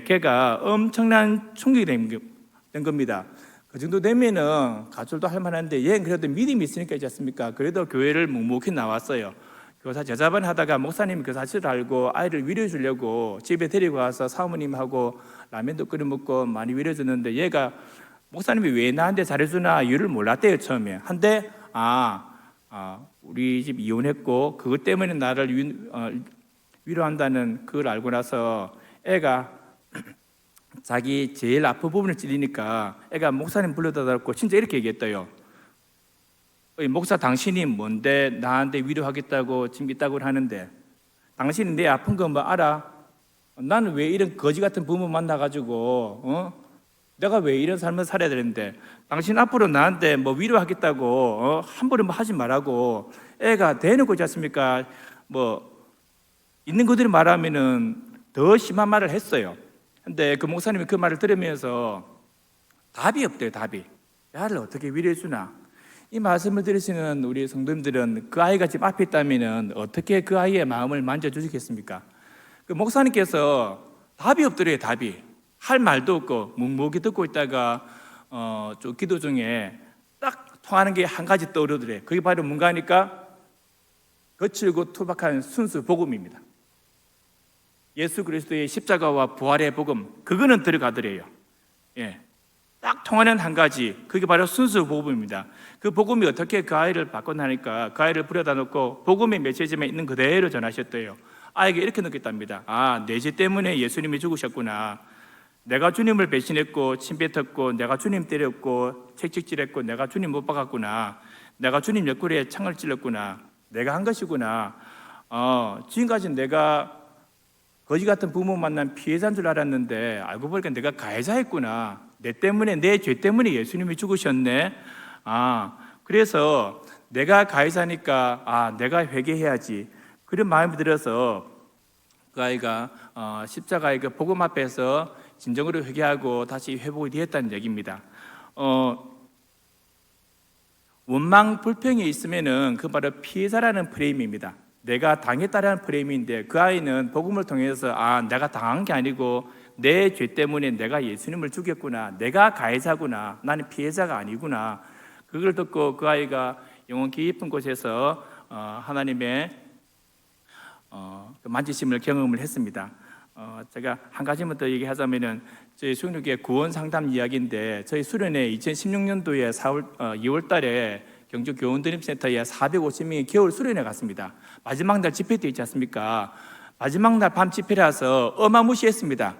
걔가 엄청난 충격이 된 겁니다. 그 정도 되면은 가출도 할 만한데 얘는 그래도 믿음이 있으니까 있지 않습니까? 그래도 교회를 묵묵히 나왔어요. 교사 제자반 하다가 목사님이 그 사실을 알고 아이를 위로해 주려고 집에 데리고 와서 사모님하고 라면도 끓여 먹고 많이 위로해 줬는데 얘가 목사님이 왜 나한테 잘해주나 이유를 몰랐대요. 처음에 한데 우리 집 이혼했고 그것 때문에 나를 위로한다는 그걸 알고 나서 애가 자기 제일 아픈 부분을 찔리니까 애가 목사님 불러다 놓고 진짜 이렇게 얘기했대요. 목사 당신이 뭔데 나한테 위로하겠다고 지금 있다고 하는데 당신이 내 아픈 거 뭐 알아? 나는 왜 이런 거지 같은 부모 만나가지고 내가 왜 이런 삶을 살아야 되는데 당신 앞으로 나한테 뭐 위로하겠다고 함부로 뭐 하지 말라고 애가 대놓고 있지 않습니까? 뭐 있는 그대로 말하면은 더 심한 말을 했어요. 근데 그 목사님이 그 말을 들으면서 답이 없대요. 답이. 야를 어떻게 위로해 주나? 이 말씀을 들으시는 우리 성도님들은 그 아이가 지금 앞에 있다면은 어떻게 그 아이의 마음을 만져주시겠습니까? 그 목사님께서 답이 없더래요. 답이. 할 말도 없고 묵묵히 듣고 있다가 좀 기도 중에 딱 통하는 게 한 가지 떠오르더래. 그게 바로 뭔가 하니까 거칠고 투박한 순수 복음입니다. 예수 그리스도의 십자가와 부활의 복음, 그거는 들어가더래요. 예, 딱 통하는 한 가지, 그게 바로 순수 복음입니다. 그 복음이 어떻게 그 아이를 바꿔나니까 그 아이를 부려다 놓고 복음의 메시지만 있는 그대로 전하셨대요. 아이에게 이렇게 느꼈답니다. 내 죄 때문에 예수님이 죽으셨구나. 내가 주님을 배신했고 침뱉었고 내가 주님 때렸고 채찍질했고 내가 주님 못 박았구나. 내가 주님 옆구리에 창을 찔렀구나. 내가 한 것이구나. 지금까지 내가 거지 같은 부모 만난 피해자인 줄 알았는데 알고 보니까 내가 가해자였구나. 내 때문에 내 죄 때문에 예수님이 죽으셨네. 그래서 내가 가해자니까 내가 회개해야지. 그런 마음이 들어서 그 아이가 십자가의 그 복음 앞에서 진정으로 회개하고 다시 회복이 되었다는 얘기입니다. 원망 불평이 있으면은 그 바로 피해자라는 프레임입니다. 내가 당했다라는 프레임인데 그 아이는 복음을 통해서 내가 당한 게 아니고 내 죄 때문에 내가 예수님을 죽였구나. 내가 가해자구나. 나는 피해자가 아니구나. 그걸 듣고 그 아이가 영혼 깊은 곳에서 하나님의 만지심을 경험을 했습니다. 제가 한 가지만 더 얘기하자면은 저희 수련회 구원 상담 이야기인데 저희 수련회 2016년도에 2월 달에 경주 교원드림센터에 450명이 겨울 수련회 갔습니다. 마지막 날 집회 때 있지 않습니까? 마지막 날 밤 집회라서 어마무시했습니다.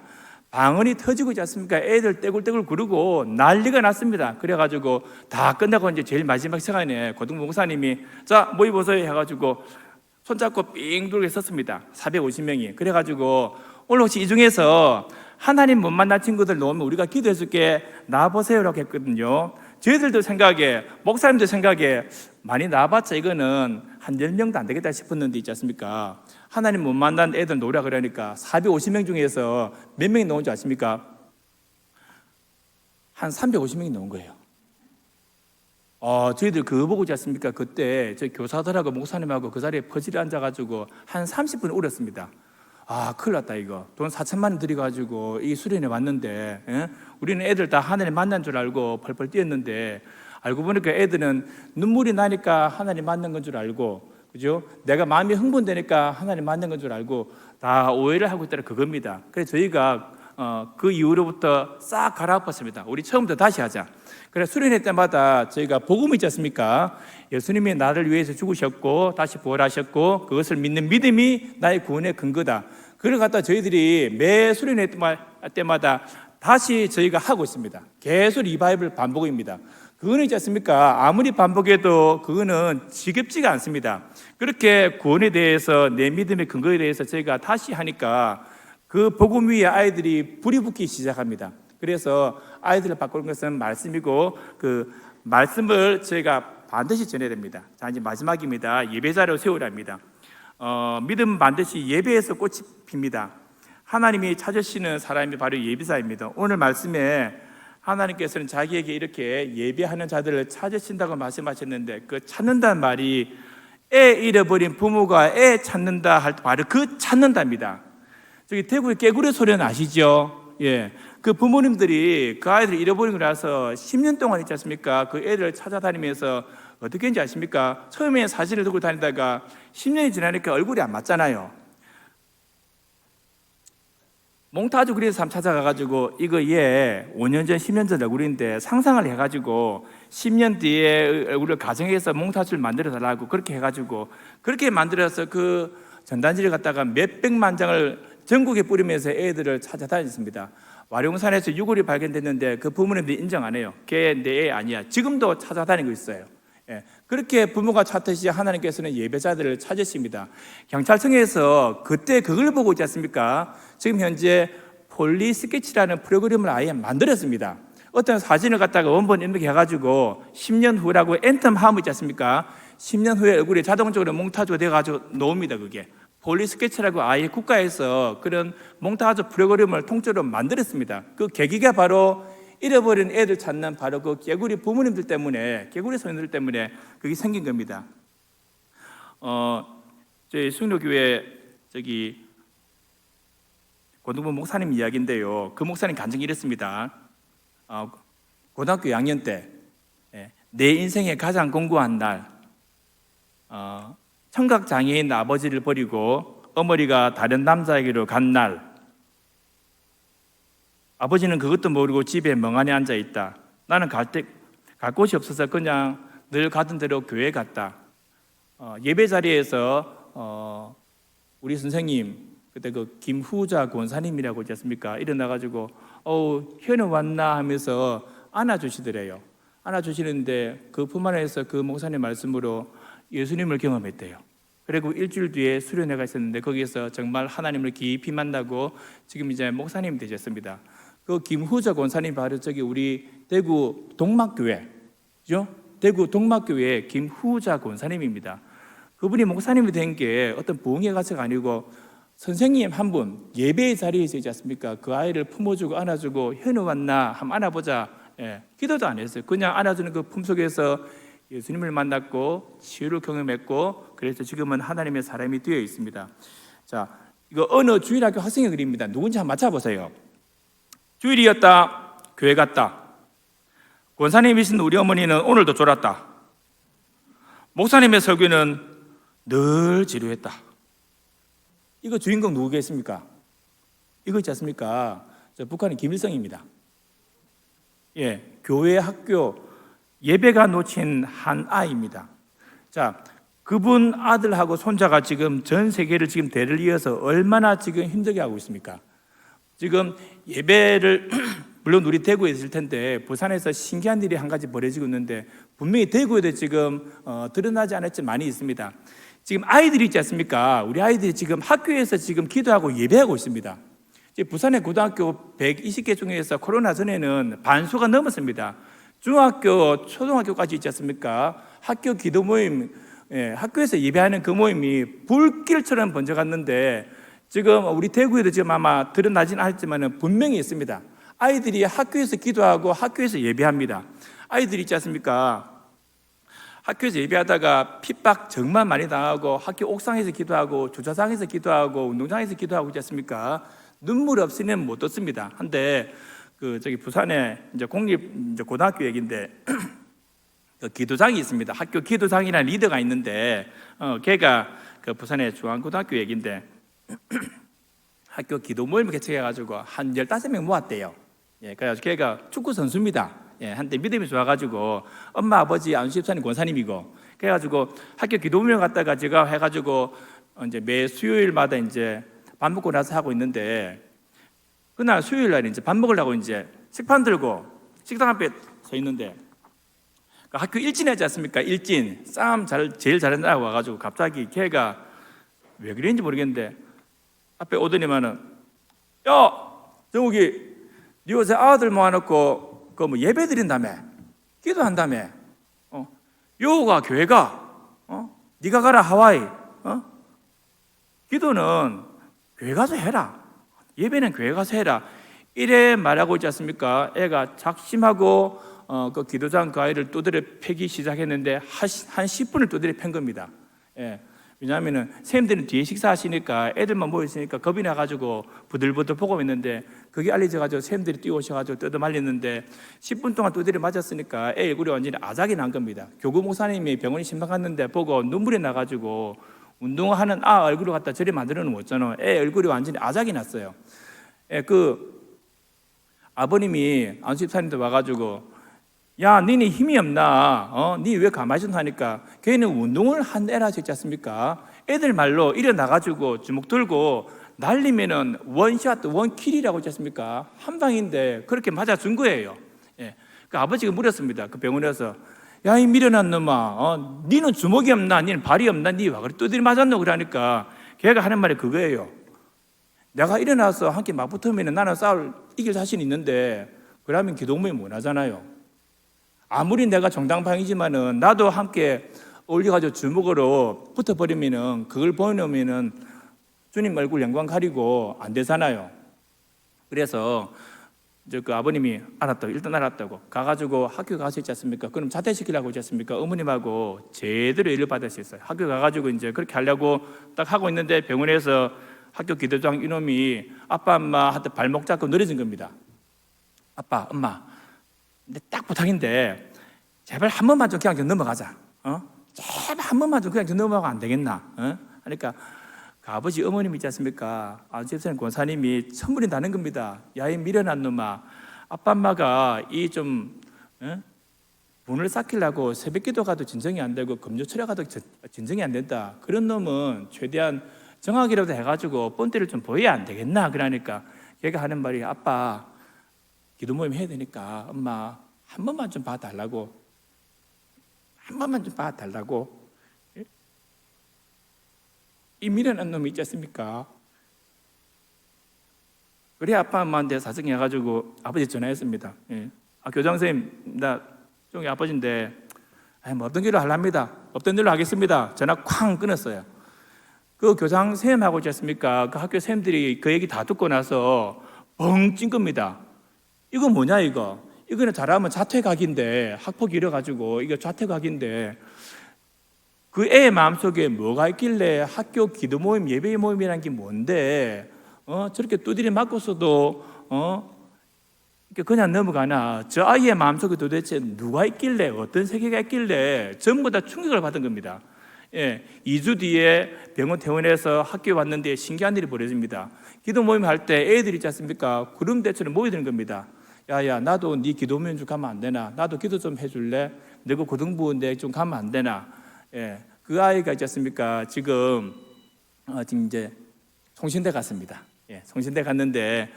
방언이 터지고 있지 않습니까? 애들 떼굴떼굴 구르고 난리가 났습니다. 그래가지고 다 끝나고 이제 제일 마지막 시간에 고등부 목사님이 자 모이보세요 해가지고 손잡고 삥 돌게 섰습니다. 450명이. 그래가지고 오늘 혹시 이 중에서 하나님 못 만난 친구들 놓으면 우리가 기도해 줄게 나와보세요라고 했거든요. 저희들도 생각에 목사님도 생각에 많이 나와봤자 이거는 한 10명도 안 되겠다 싶었는데 있지 않습니까? 하나님 못 만난 애들 놓으라 그러니까 450명 중에서 몇 명이 나온 줄 아십니까? 한 350명이 나온 거예요. 저희들 그거 보고 있지 않습니까? 그때 저희 교사들하고 목사님하고 그 자리에 퍼지려 앉아가지고 한 30분 울었습니다. 큰일 났다 이거. 돈 4천만 원 들여가지고 이 수련회 왔는데, 예? 우리는 애들 다 하나님 만난 줄 알고 펄펄 뛰었는데, 알고 보니까 애들은 눈물이 나니까 하나님 만난 건 줄 알고, 그죠? 내가 마음이 흥분되니까 하나님 만난 건 줄 알고 다 오해를 하고 있다는 그겁니다. 그래서 저희가 그 이후로부터 싹 갈아엎었습니다. 우리 처음부터 다시 하자. 그래서 수련회 때마다 저희가 복음 있지 않습니까? 예수님이 나를 위해서 죽으셨고 다시 부활하셨고 그것을 믿는 믿음이 나의 구원의 근거다. 그걸 갖다 저희들이 매 수련회 때마다 다시 저희가 하고 있습니다. 계속 리바이벌 반복입니다. 그거는 있지 않습니까? 아무리 반복해도 그거는 지겹지가 않습니다. 그렇게 구원에 대해서 내 믿음의 근거에 대해서 저희가 다시 하니까 그 복음 위에 아이들이 불이 붙기 시작합니다. 그래서 아이들을 바꾸는 것은 말씀이고 그 말씀을 저희가 반드시 전해야 됩니다. 자, 이제 마지막입니다. 예배자로 세우랍니다. 믿음 반드시 예배에서 꽃이 핍니다. 하나님이 찾으시는 사람이 바로 예배자입니다. 오늘 말씀에 하나님께서는 자기에게 이렇게 예배하는 자들을 찾으신다고 말씀하셨는데 그 찾는다는 말이 애 잃어버린 부모가 애 찾는다 할 때 바로 그 찾는다입니다. 저기 대구의 깨구리 소리는 아시죠? 예, 그 부모님들이 그 아이들을 잃어버린 거라서 10년 동안 있지 않습니까? 그 애들을 찾아다니면서 어떻게 했는지 아십니까? 처음에 사진을 들고 다니다가 10년이 지나니까 얼굴이 안 맞잖아요. 몽타주 그리스 한번 찾아가가지고 이거 얘 5년 전, 10년 전 얼굴인데 상상을 해가지고 10년 뒤에 얼굴을 가정해서 몽타주를 만들어 달라고 그렇게 해가지고 그렇게 만들어서 그 전단지를 갖다가 몇백만 장을 전국에 뿌리면서 애들을 찾아다녔습니다. 와룡산에서 유골이 발견됐는데 그 부모님들이 인정 안 해요. 걔 내 애 아니야. 지금도 찾아다니고 있어요. 예, 그렇게 부모가 찾듯이 하나님께서는 예배자들을 찾으십니다. 경찰청에서 그때 그걸 보고 있지 않습니까? 지금 현재 폴리 스케치라는 프로그램을 아예 만들었습니다. 어떤 사진을 갖다가 원본 입력해가지고 10년 후라고 엔터 하면 있지 않습니까? 10년 후에 얼굴이 자동적으로 몽타주가 돼가지고 나옵니다. 그게 폴리 스케치라고 아예 국가에서 그런 몽타주 프로그램을 통째로 만들었습니다. 그 계기가 바로 잃어버린 애들 찾는 바로 그 개구리 부모님들 때문에, 개구리 소년들 때문에 그게 생긴 겁니다. 저희 수영로교회 저기 고등부 목사님 이야기인데요. 그 목사님 간증이 이랬습니다. 고등학교 2학년 때 내 인생에 가장 공고한 날, 청각 장애인 아버지를 버리고 어머니가 다른 남자에게로 간 날, 아버지는 그것도 모르고 집에 멍하니 앉아 있다. 나는 갈 곳이 없어서 그냥 늘 가던 대로 교회 갔다. 예배 자리에서 우리 선생님 그때 그 김후자 권사님이라고 있지 않습니까? 일어나가지고 현우 왔나 하면서 안아주시더래요. 안아주시는데 그 품 안에서 그 목사님 말씀으로 예수님을 경험했대요. 그리고 일주일 뒤에 수련회가 있었는데 거기에서 정말 하나님을 깊이 만나고 지금 이제 목사님이 되셨습니다. 그 김후자 권사님 바로 저기 우리 대구 동막교회죠? 대구 동막교회 김후자 권사님입니다. 그분이 목사님이 된 게 어떤 부흥회 가서가 아니고 선생님 한 분 예배의 자리에 있지 않습니까? 그 아이를 품어주고 안아주고 현우 왔나 한번 안아보자. 기도도 안 했어요. 그냥 안아주는 그 품 속에서 예수님을 만났고 치유를 경험했고 그래서 지금은 하나님의 사람이 되어 있습니다. 자, 이거 어느 주일학교 학생의 글입니다. 누군지 한번 맞춰보세요. 주일이었다. 교회 갔다. 권사님이신 우리 어머니는 오늘도 졸았다. 목사님의 설교는 늘 지루했다. 이거 주인공 누구겠습니까? 이거 있지 않습니까? 북한의 김일성입니다. 예, 교회 학교 예배가 놓친 한 아이입니다. 자, 그분 아들하고 손자가 지금 전 세계를 지금 대를 이어서 얼마나 지금 힘들게 하고 있습니까? 지금 예배를 물론 우리 대구에 있을 텐데 부산에서 신기한 일이 한 가지 벌어지고 있는데 분명히 대구에도 지금 드러나지 않았지만 많이 있습니다. 지금 아이들이 있지 않습니까? 우리 아이들이 지금 학교에서 지금 기도하고 예배하고 있습니다. 부산의 고등학교 120개 중에서 코로나 전에는 반수가 넘었습니다. 중학교, 초등학교까지 있지 않습니까? 학교 기도 모임, 학교에서 예배하는 그 모임이 불길처럼 번져갔는데 지금 우리 대구에도 지금 아마 드러나진 않았지만 분명히 있습니다. 아이들이 학교에서 기도하고 학교에서 예배합니다. 아이들이 있지 않습니까? 학교에서 예배하다가 핍박 정말 많이 당하고 학교 옥상에서 기도하고 주차장에서 기도하고 운동장에서 기도하고 있지 않습니까? 눈물 없이는 못 듣습니다. 한데 저기 부산에 이제 공립 이제 고등학교 얘기인데 그 기도장이 있습니다. 학교 기도장이라는 리더가 있는데 걔가 그 부산의 중앙고등학교 얘기인데 학교 기도 모임을 개최해가지고 한 15명 모았대요. 예, 그래서 걔가 축구 선수입니다. 예, 한때 믿음이 좋아가지고 엄마 아버지 안수집사님 권사님이고 그래가지고 학교 기도 모임 갔다가 제가 해가지고 이제 매 수요일마다 이제 밥 먹고 나서 하고 있는데 그날 수요일 날 이제 밥 먹으려고 이제 식판 들고 식당 앞에 서 있는데 학교 일진하지 않습니까? 일진 싸움 제일 잘한다고 와가지고 갑자기 걔가 왜 그랬는지 모르겠는데 앞에 오더니만은 야 정욱이 네 요새 아들 모아놓고 그 뭐 예배 드린다며 기도한다며 여호가 교회가 네가 가라 하와이 기도는 교회 가서 해라 예배는 교회 가서 해라 이래 말하고 있지 않습니까? 애가 작심하고 그 기도장 그 아이를 두드려 패기 시작했는데 한 10분을 두드려 팬 겁니다. 예. 왜냐하면 선생님들은 뒤에 식사하시니까 애들만 모여있으니까 겁이 나가지고 부들부들 보고 있는데 그게 알려져가지고 선생님들이 뛰어오셔가지고 뜯어 말렸는데 10분 동안 두드려 맞았으니까 애 얼굴이 완전히 아작이 난 겁니다. 교구 목사님이 병원에 심상 갔는데 보고 눈물이 나가지고 운동하는 얼굴을 갖다 저리 만들어 놓았잖아. 애 얼굴이 완전히 아작이 났어요. 예, 그 아버님이 안수집사님도 와가지고 야, 니네 힘이 없나? 니 왜 가만히 좀 하니까? 걔는 운동을 한 애라 했지 않습니까? 애들 말로 일어나가지고 주먹 들고 날리면은 원샷, 원킬이라고 했지 않습니까? 한 방인데 그렇게 맞아준 거예요. 예. 그 아버지가 물었습니다. 그 병원에서 야, 이 미련한 놈아, 니는 주먹이 없나? 니는 발이 없나? 니 와 그래 두드리 맞았노? 그러니까 걔가 하는 말이 그거예요. 내가 일어나서 함께 맞붙으면 나는 이길 자신 있는데 그러면 기도문이 못 하잖아요. 아무리 내가 정당방이지만은 나도 함께 어울려가지고 주먹으로 붙어버리면은 그걸 보내면은 주님 얼굴 영광 가리고 안 되잖아요. 그래서 이제 그 아버님이 알았다고 일단 알았다고 가가지고 학교 가서 있지 않습니까? 그럼 자퇴시키려고 했지 않습니까? 어머님하고 제대로 일을 받을 수 있어요. 학교 가가지고 이제 그렇게 하려고 딱 하고 있는데 병원에서 학교 기도장 이놈이 아빠 엄마한테 발목 잡고 늘어진 겁니다. 아빠 엄마 근데 딱 부탁인데 제발 한 번만 좀 그냥 좀 넘어가자. 제발 한 번만 좀 그냥 좀 넘어가면 안 되겠나? 그러니까 그 아버지 어머님 있지 않습니까? 안수집사님 권사님이 천불이 나는 겁니다. 야, 이 미련한 놈아, 아빠 엄마가 이 좀 분을 쌓기려고 새벽기도 가도 진정이 안 되고 금요철에 가도 진정이 안 된다. 그런 놈은 최대한 정학이라도 해가지고 본때를 좀 보여야 안 되겠나? 그러니까 걔가 하는 말이 아빠 기도 모임 해야 되니까 엄마 한 번만 좀 봐달라고 한 번만 좀 봐달라고 이 미련한 놈이 있지 않습니까? 그래 아빠 엄마한테 사정해가지고 아버지 전화했습니다. 교장선생님 나 종이 아버지인데 뭐 없던 길로 하랍니다. 없던 일로 하겠습니다. 전화 쾅 끊었어요. 그 교장 선생님하고 있지 않습니까? 그 학교 선생님들이 그 얘기 다 듣고 나서 뻥 찐 겁니다. 이거 뭐냐 이거? 이거는 잘하면 자퇴각인데 학폭 이뤄가지고 이거 자퇴각인데 그 애 마음속에 뭐가 있길래 학교 기도 모임 예배 모임이라는 게 뭔데 저렇게 두드려 맞고서도 그냥 넘어가나? 저 아이의 마음속에 도대체 누가 있길래 어떤 세계가 있길래 전부 다 충격을 받은 겁니다. 2주 뒤에 병원 퇴원해서 학교에 왔는데 신기한 일이 벌어집니다. 기도 모임 할 때 애들이 있지 않습니까? 구름대처럼 모여드는 겁니다. 야야 나도 네 기도 모임 좀 가면 안 되나? 나도 기도 좀 해줄래? 내가 고등부인데 좀 가면 안 되나? 그 아이가 있지 않습니까? 지금 이제 송신대 갔습니다. 송신대 갔는데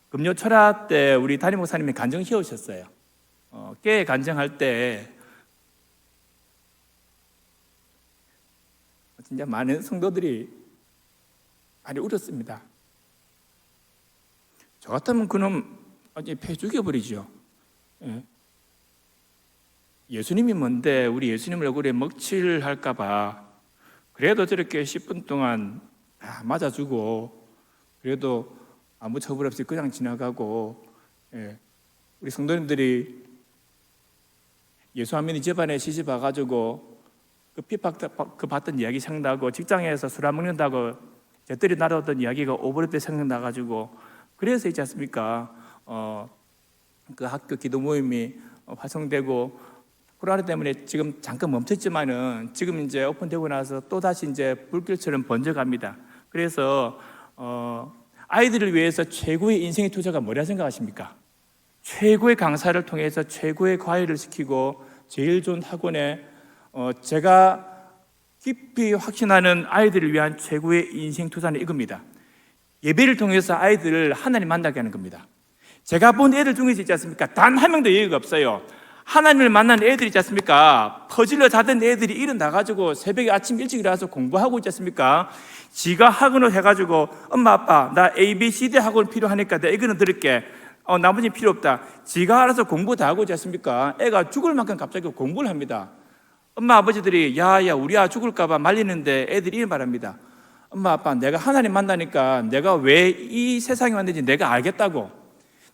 금요 철학 때 우리 담임 목사님이 간증 해오셨어요. 깨 간증할 때 진짜 많은 성도들이 많이 울었습니다. 저 같으면 그놈 패 죽여버리죠. 예수님이 뭔데 우리 예수님 얼굴에 먹칠할까봐 그래도 저렇게 10분 동안 맞아주고 그래도 아무 처벌 없이 그냥 지나가고 우리 성도님들이 예수 안 믿는 집안에 시집 와가지고 그 핍박 그 받던 이야기 생각나고 직장에서 술 안 먹는다고 잿더리 날아오던 이야기가 오버랩 때 생각나가지고 그래서 있지 않습니까? 그 학교 기도 모임이 활성되고 코로나 때문에 지금 잠깐 멈췄지만은 지금 이제 오픈되고 나서 또 다시 이제 불길처럼 번져갑니다. 그래서 아이들을 위해서 최고의 인생의 투자가 뭐라 생각하십니까? 최고의 강사를 통해서 최고의 과외를 시키고 제일 좋은 학원에 제가 깊이 확신하는 아이들을 위한 최고의 인생 투자는 이겁니다. 예배를 통해서 아이들을 하나님 만나게 하는 겁니다. 제가 본 애들 중에서 있지 않습니까? 단 한 명도 예외가 없어요. 하나님을 만난 애들 있지 않습니까? 퍼질러 자던 애들이 일어나가지고 새벽에 아침 일찍 일어나서 공부하고 있지 않습니까? 지가 학원을 해가지고 엄마 아빠 나 ABCD 학원 필요하니까 내가 이거는 들을게. 나머지는 필요 없다. 지가 알아서 공부 다 하고 있지 않습니까? 애가 죽을 만큼 갑자기 공부를 합니다. 엄마 아버지들이 야야 우리 아 죽을까봐 말리는데 애들이 이런 말합니다. 엄마 아빠 내가 하나님 만나니까 내가 왜 이 세상에 왔는지 내가 알겠다고.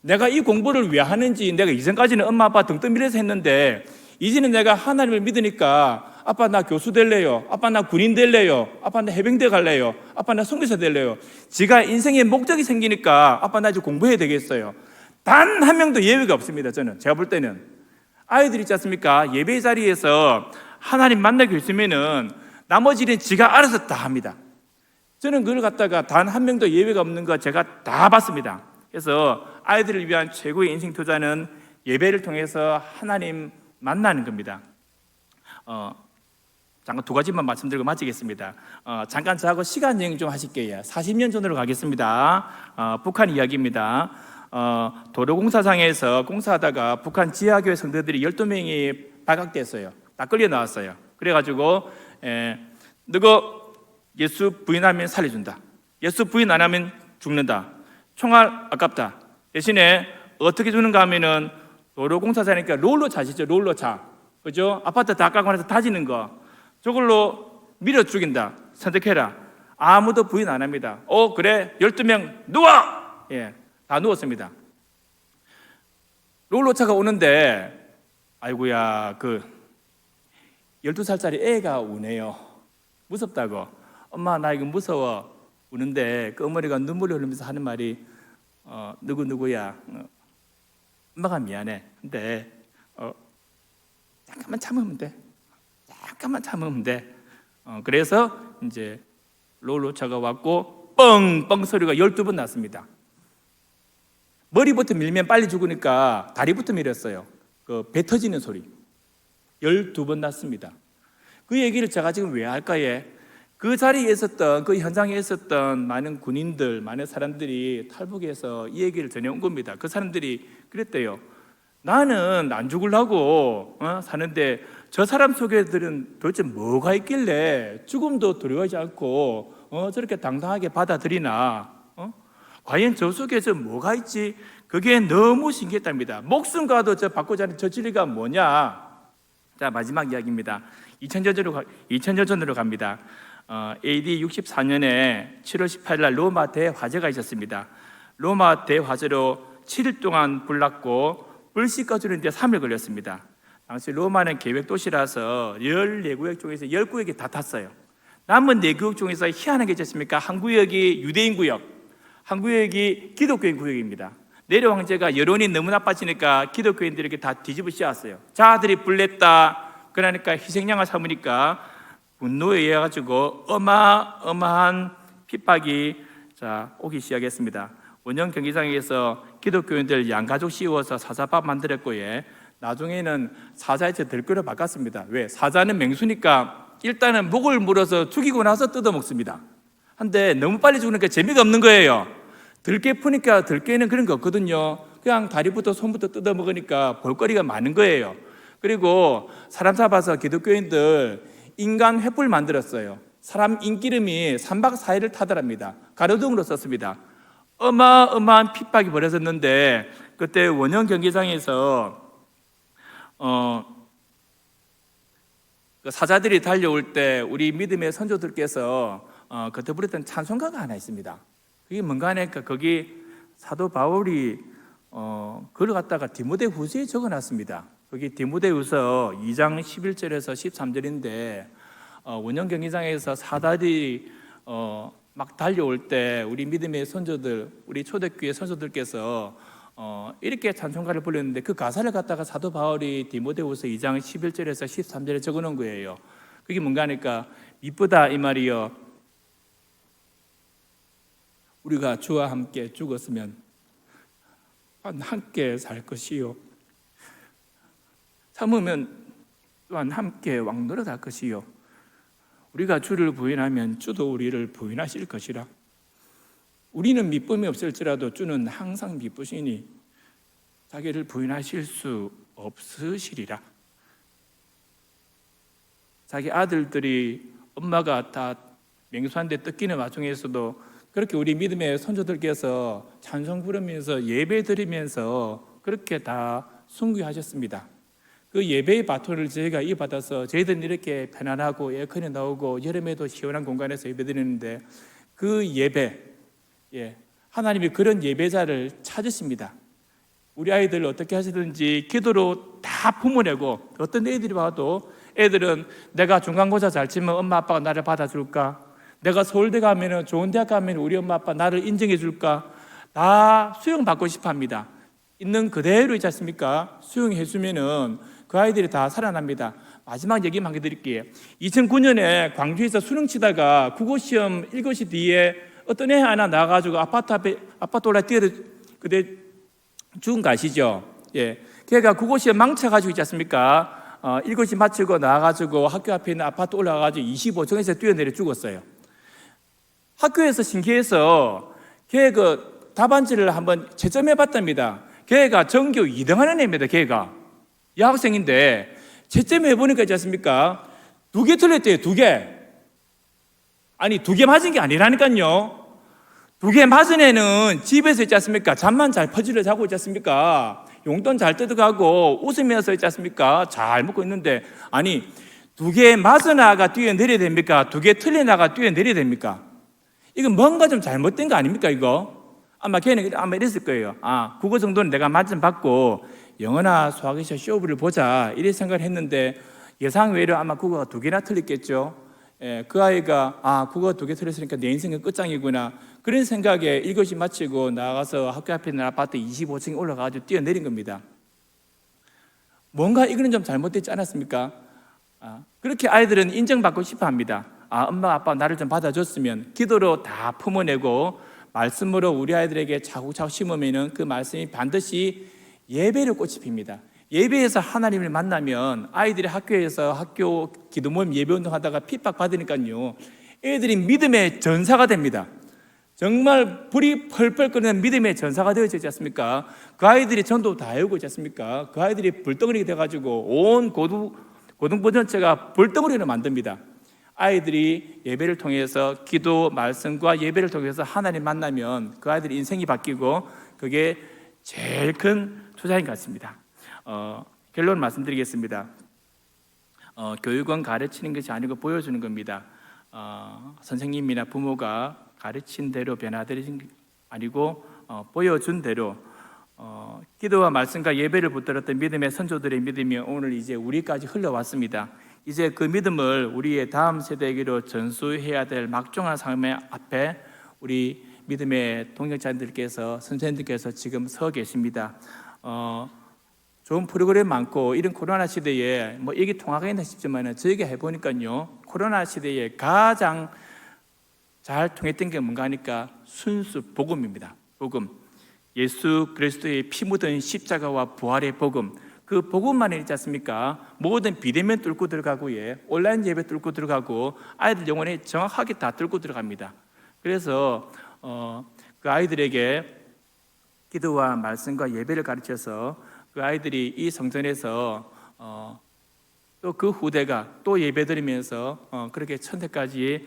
내가 이 공부를 왜 하는지 내가 이전까지는 엄마 아빠 등등 밀어서 했는데 이제는 내가 하나님을 믿으니까 아빠 나 교수 될래요. 아빠 나 군인 될래요. 아빠 나 해병대 갈래요. 아빠 나 선교사 될래요. 지가 인생의 목적이 생기니까 아빠 나 이제 공부해야 되겠어요. 단 한 명도 예외가 없습니다. 저는 제가 볼 때는 아이들 있지 않습니까? 예배 자리에서 하나님 만나게 있으면은 나머지는 지가 알아서 다 합니다. 저는 그걸 갖다가 단 한 명도 예외가 없는 거 제가 다 봤습니다. 그래서 아이들을 위한 최고의 인생 투자는 예배를 통해서 하나님 만나는 겁니다. 잠깐 두 가지만 말씀드리고 마치겠습니다. 잠깐 저하고 시간 여행 좀 하실게요. 40년 전으로 가겠습니다. 북한 이야기입니다. 도로공사장에서 공사하다가 북한 지하교회 성도들이 12명이 발각됐어요. 다 끌려 나왔어요. 그래가지고 너가 예수 부인하면 살려준다. 예수 부인 안 하면 죽는다. 총알 아깝다. 대신에 어떻게 주는가 하면은 도로공사장이니까 롤러차 아시죠? 롤러차. 그죠? 아파트 다 깎고 나서 다지는 거. 저걸로 밀어 죽인다. 선택해라. 아무도 부인 안 합니다. 그래. 12명 누워! 예. 다 누웠습니다. 롤러차가 오는데 아이고야 12살짜리 애가 우네요. 무섭다고. 엄마 나 이거 무서워. 우는데 그 어머니가 눈물이 흘리면서 하는 말이 누구야. 엄마가 미안해. 근데 잠깐만 참으면 돼. 잠깐만 참으면 돼. 그래서 이제 롤러차가 왔고 뻥뻥 소리가 12번 났습니다. 머리부터 밀면 빨리 죽으니까 다리부터 밀었어요. 배 터지는 소리 12번 났습니다. 그 얘기를 제가 지금 왜 할까요? 그 자리에 있었던 그 현장에 있었던 많은 군인들, 많은 사람들이 탈북해서 이 얘기를 전해온 겁니다. 그 사람들이 그랬대요. 나는 안 죽으려고 사는데 저 사람 속에들은 도대체 뭐가 있길래 죽음도 두려워하지 않고 저렇게 당당하게 받아들이나? 과연 저 속에 뭐가 있지? 그게 너무 신기했답니다. 목숨과도 바꾸지 않는 저 진리가 뭐냐? 자, 마지막 이야기입니다. 2000년 전으로 갑니다. AD 64년에 7월 18일 날 로마 대화재가 있었습니다. 로마 대화재로 7일 동안 불났고 불씨 꺼주는데 3일 걸렸습니다. 당시 로마는 계획도시라서 14구역 중에서 10구역이 다 탔어요. 남은 4구역 중에서 희한한 게 있었습니까? 한 구역이 유대인 구역, 한 구역이 기독교인 구역입니다. 네로 황제가 여론이 너무 나빠지니까 기독교인들에게 다 뒤집어 씌웠어요. 자들이 불냈다. 그러니까 희생양을 삼으니까 분노에 의해 가지고 어마어마한 핍박이 오기 시작했습니다. 원형 경기장에서 기독교인들 양가족 씌워서 사자밥 만들었고요. 나중에는 사자에서 들끓여 바꿨습니다. 왜? 사자는 맹수니까 일단은 목을 물어서 죽이고 나서 뜯어 먹습니다. 근데 너무 빨리 죽으니까 재미가 없는 거예요. 들깨 푸니까 들깨는 그런 거 없거든요. 그냥 다리부터 손부터 뜯어 먹으니까 볼거리가 많은 거예요. 그리고 사람 잡아서 기독교인들 인간 횃불 만들었어요. 사람 인기름이 3박 4일을 타더랍니다. 가로등으로 썼습니다. 어마어마한 핍박이 벌어졌는데 그때 원형 경기장에서 그 사자들이 달려올 때 우리 믿음의 선조들께서 그때 부르던 찬송가가 하나 있습니다. 그게 뭔가 하니까 거기 사도 바울이 그걸 갖다가 디모데 후서에 적어놨습니다. 거기 디모데후서 2장 11절에서 13절인데 원형 경기장에서 사다리 막 달려올 때 우리 믿음의 선조들, 우리 초대교회 선조들께서 이렇게 찬송가를 불렀는데 그 가사를 갖다가 사도 바울이 디모데후서 2장 11절에서 13절에 적어놓은 거예요. 그게 뭔가 하니까 이쁘다 이 말이요. 우리가 주와 함께 죽었으면 함께 살 것이요. 참으면 또한 함께 왕노릇할 것이요. 우리가 주를 부인하면 주도 우리를 부인하실 것이라. 우리는 미쁨이 없을지라도 주는 항상 미쁘시니 자기를 부인하실 수 없으시리라. 자기 아들들이 엄마가 다 맹수한데 뜯기는 와중에서도 그렇게 우리 믿음의 선조들께서 찬송 부르면서 예배 드리면서 그렇게 다 순교하셨습니다. 그 예배의 바톤을 저희가 이어받아서 저희들은 이렇게 편안하고 에어컨이 나오고 여름에도 시원한 공간에서 예배 드리는데 그 예배, 하나님이 그런 예배자를 찾으십니다. 우리 아이들 어떻게 하시든지 기도로 다 품어내고, 어떤 애들이 봐도 애들은 내가 중간고사 잘 치면 엄마 아빠가 나를 받아줄까? 내가 서울대 가면 좋은 대학 가면 우리 엄마 아빠 나를 인정해 줄까? 다 수용받고 싶어 합니다. 있는 그대로 있지 않습니까? 수용해 주면은 그 아이들이 다 살아납니다. 마지막 얘기만 해드릴게요. 2009년에 광주에서 수능 치다가 국어시험 1교시 뒤에 어떤 애 하나 나와가지고 아파트 올라 뛰어들 그때 죽은 거 아시죠? 걔가 국어시험 망쳐가지고 있지 않습니까? 1교시 마치고 나와가지고 학교 앞에 있는 아파트 올라가가지고 25층에서 뛰어내려 죽었어요. 학교에서 신기해서 걔 그 답안지를 한번 채점해 봤답니다. 걔가 전교 2등 하는 애입니다. 걔가 여학생인데 채점해 보니까 있지 않습니까? 2개 틀렸대요. 2개. 아니 2개 맞은 게 아니라니까요. 2개 맞은 애는 집에서 있지 않습니까? 잠만 잘 퍼지려 자고 있지 않습니까? 용돈 잘 뜯어가고 웃으면서 있지 않습니까? 잘 먹고 있는데, 아니 2개 맞은 아가 뛰어내려야 됩니까? 2개 틀린 아가 뛰어내려야 됩니까? 이거 뭔가 좀 잘못된 거 아닙니까 이거? 아마 걔는 아마 이랬을 거예요. 국어 정도는 내가 만점 받고 영어나 수학에서 시험을 보자 이렇게 생각을 했는데 예상 외로 아마 국어가 2개나 틀렸겠죠. 그 아이가 국어 2개 틀렸으니까 내 인생은 끝장이구나 그런 생각에 1교시 마치고 나가서 학교 앞에 있는 아파트 25층에 올라가서 뛰어내린 겁니다. 뭔가 이거는 좀 잘못됐지 않았습니까? 그렇게 아이들은 인정받고 싶어 합니다. 엄마 아빠 나를 좀 받아줬으면 기도로 다 품어내고 말씀으로 우리 아이들에게 차곡차곡 심으면 그 말씀이 반드시 예배로 꽃이 핍니다. 예배에서 하나님을 만나면 아이들이 학교에서 학교 기도 모임 예배 운동 하다가 핍박 받으니까요 애들이 믿음의 전사가 됩니다. 정말 불이 펄펄 끓는 믿음의 전사가 되어지지 않습니까? 그 아이들이 전도 다 외우고 있지 않습니까? 그 아이들이 불덩어리가 돼가지고 온 고등부 전체가 불덩어리로 만듭니다. 아이들이 예배를 통해서 기도, 말씀과 예배를 통해서 하나님 만나면 그 아이들 인생이 바뀌고 그게 제일 큰 투자인 것 같습니다. 결론 말씀드리겠습니다. 교육은 가르치는 것이 아니고 보여주는 겁니다. 선생님이나 부모가 가르친 대로 변화되는 게 아니고 보여준 대로 기도와 말씀과 예배를 붙들었던 믿음의 선조들의 믿음이 오늘 이제 우리까지 흘러왔습니다. 이제 그 믿음을 우리의 다음 세대에게로 전수해야 될 막중한 삶 앞에 우리 믿음의 동역자들께서 선생님들께서 지금 서 계십니다. 좋은 프로그램 많고 이런 코로나 시대에 뭐 이게 통하겠나 싶지만 저희가 해보니까요 코로나 시대에 가장 잘 통했던 게 뭔가 하니까 순수 복음입니다. 복음, 예수 그리스도의 피 묻은 십자가와 부활의 복음, 그 복음만 있지 않습니까? 모든 비대면 뚫고 들어가고 온라인 예배 뚫고 들어가고 아이들 영혼에 정확하게 다 뚫고 들어갑니다. 그래서 그 아이들에게 기도와 말씀과 예배를 가르쳐서 그 아이들이 이 성전에서 또 그 후대가 또 예배드리면서 그렇게 천대까지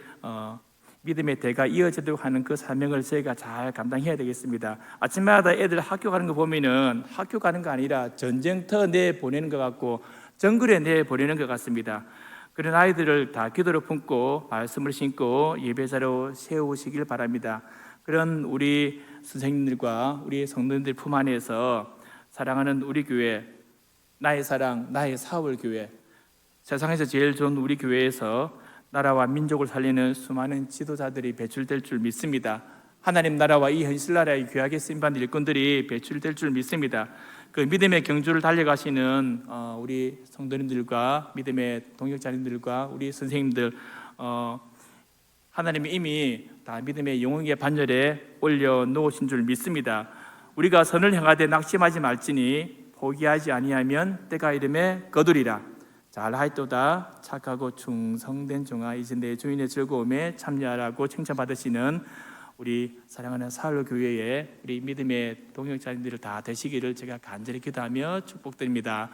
믿음의 대가 이어지도록 하는 그 사명을 저희가 잘 감당해야 되겠습니다. 아침마다 애들 학교 가는 거 보면은 학교 가는 거 아니라 전쟁터 내에 보내는 것 같고 정글에 내에 보내는 것 같습니다. 그런 아이들을 다 기도로 품고 말씀을 신고 예배자로 세우시길 바랍니다. 그런 우리 선생님들과 우리 성도님들 품 안에서 사랑하는 우리 교회 나의 사랑, 나의 사울교회, 세상에서 제일 좋은 우리 교회에서 나라와 민족을 살리는 수많은 지도자들이 배출될 줄 믿습니다. 하나님 나라와 이 현실 나라의 귀하게 쓰임받는 일꾼들이 배출될 줄 믿습니다. 그 믿음의 경주를 달려가시는 우리 성도님들과 믿음의 동역자님들과 우리 선생님들, 하나님이 이미 다 믿음의 영웅의 반열에 올려놓으신 줄 믿습니다. 우리가 선을 행하되 낙심하지 말지니 포기하지 아니하면 때가 이름에 거두리라. 잘하였도다 착하고 충성된 종아, 이제 내 주인의 즐거움에 참여하라고 칭찬받으시는 우리 사랑하는 사울교회의 우리 믿음의 동역자님들 다 되시기를 제가 간절히 기도하며 축복드립니다.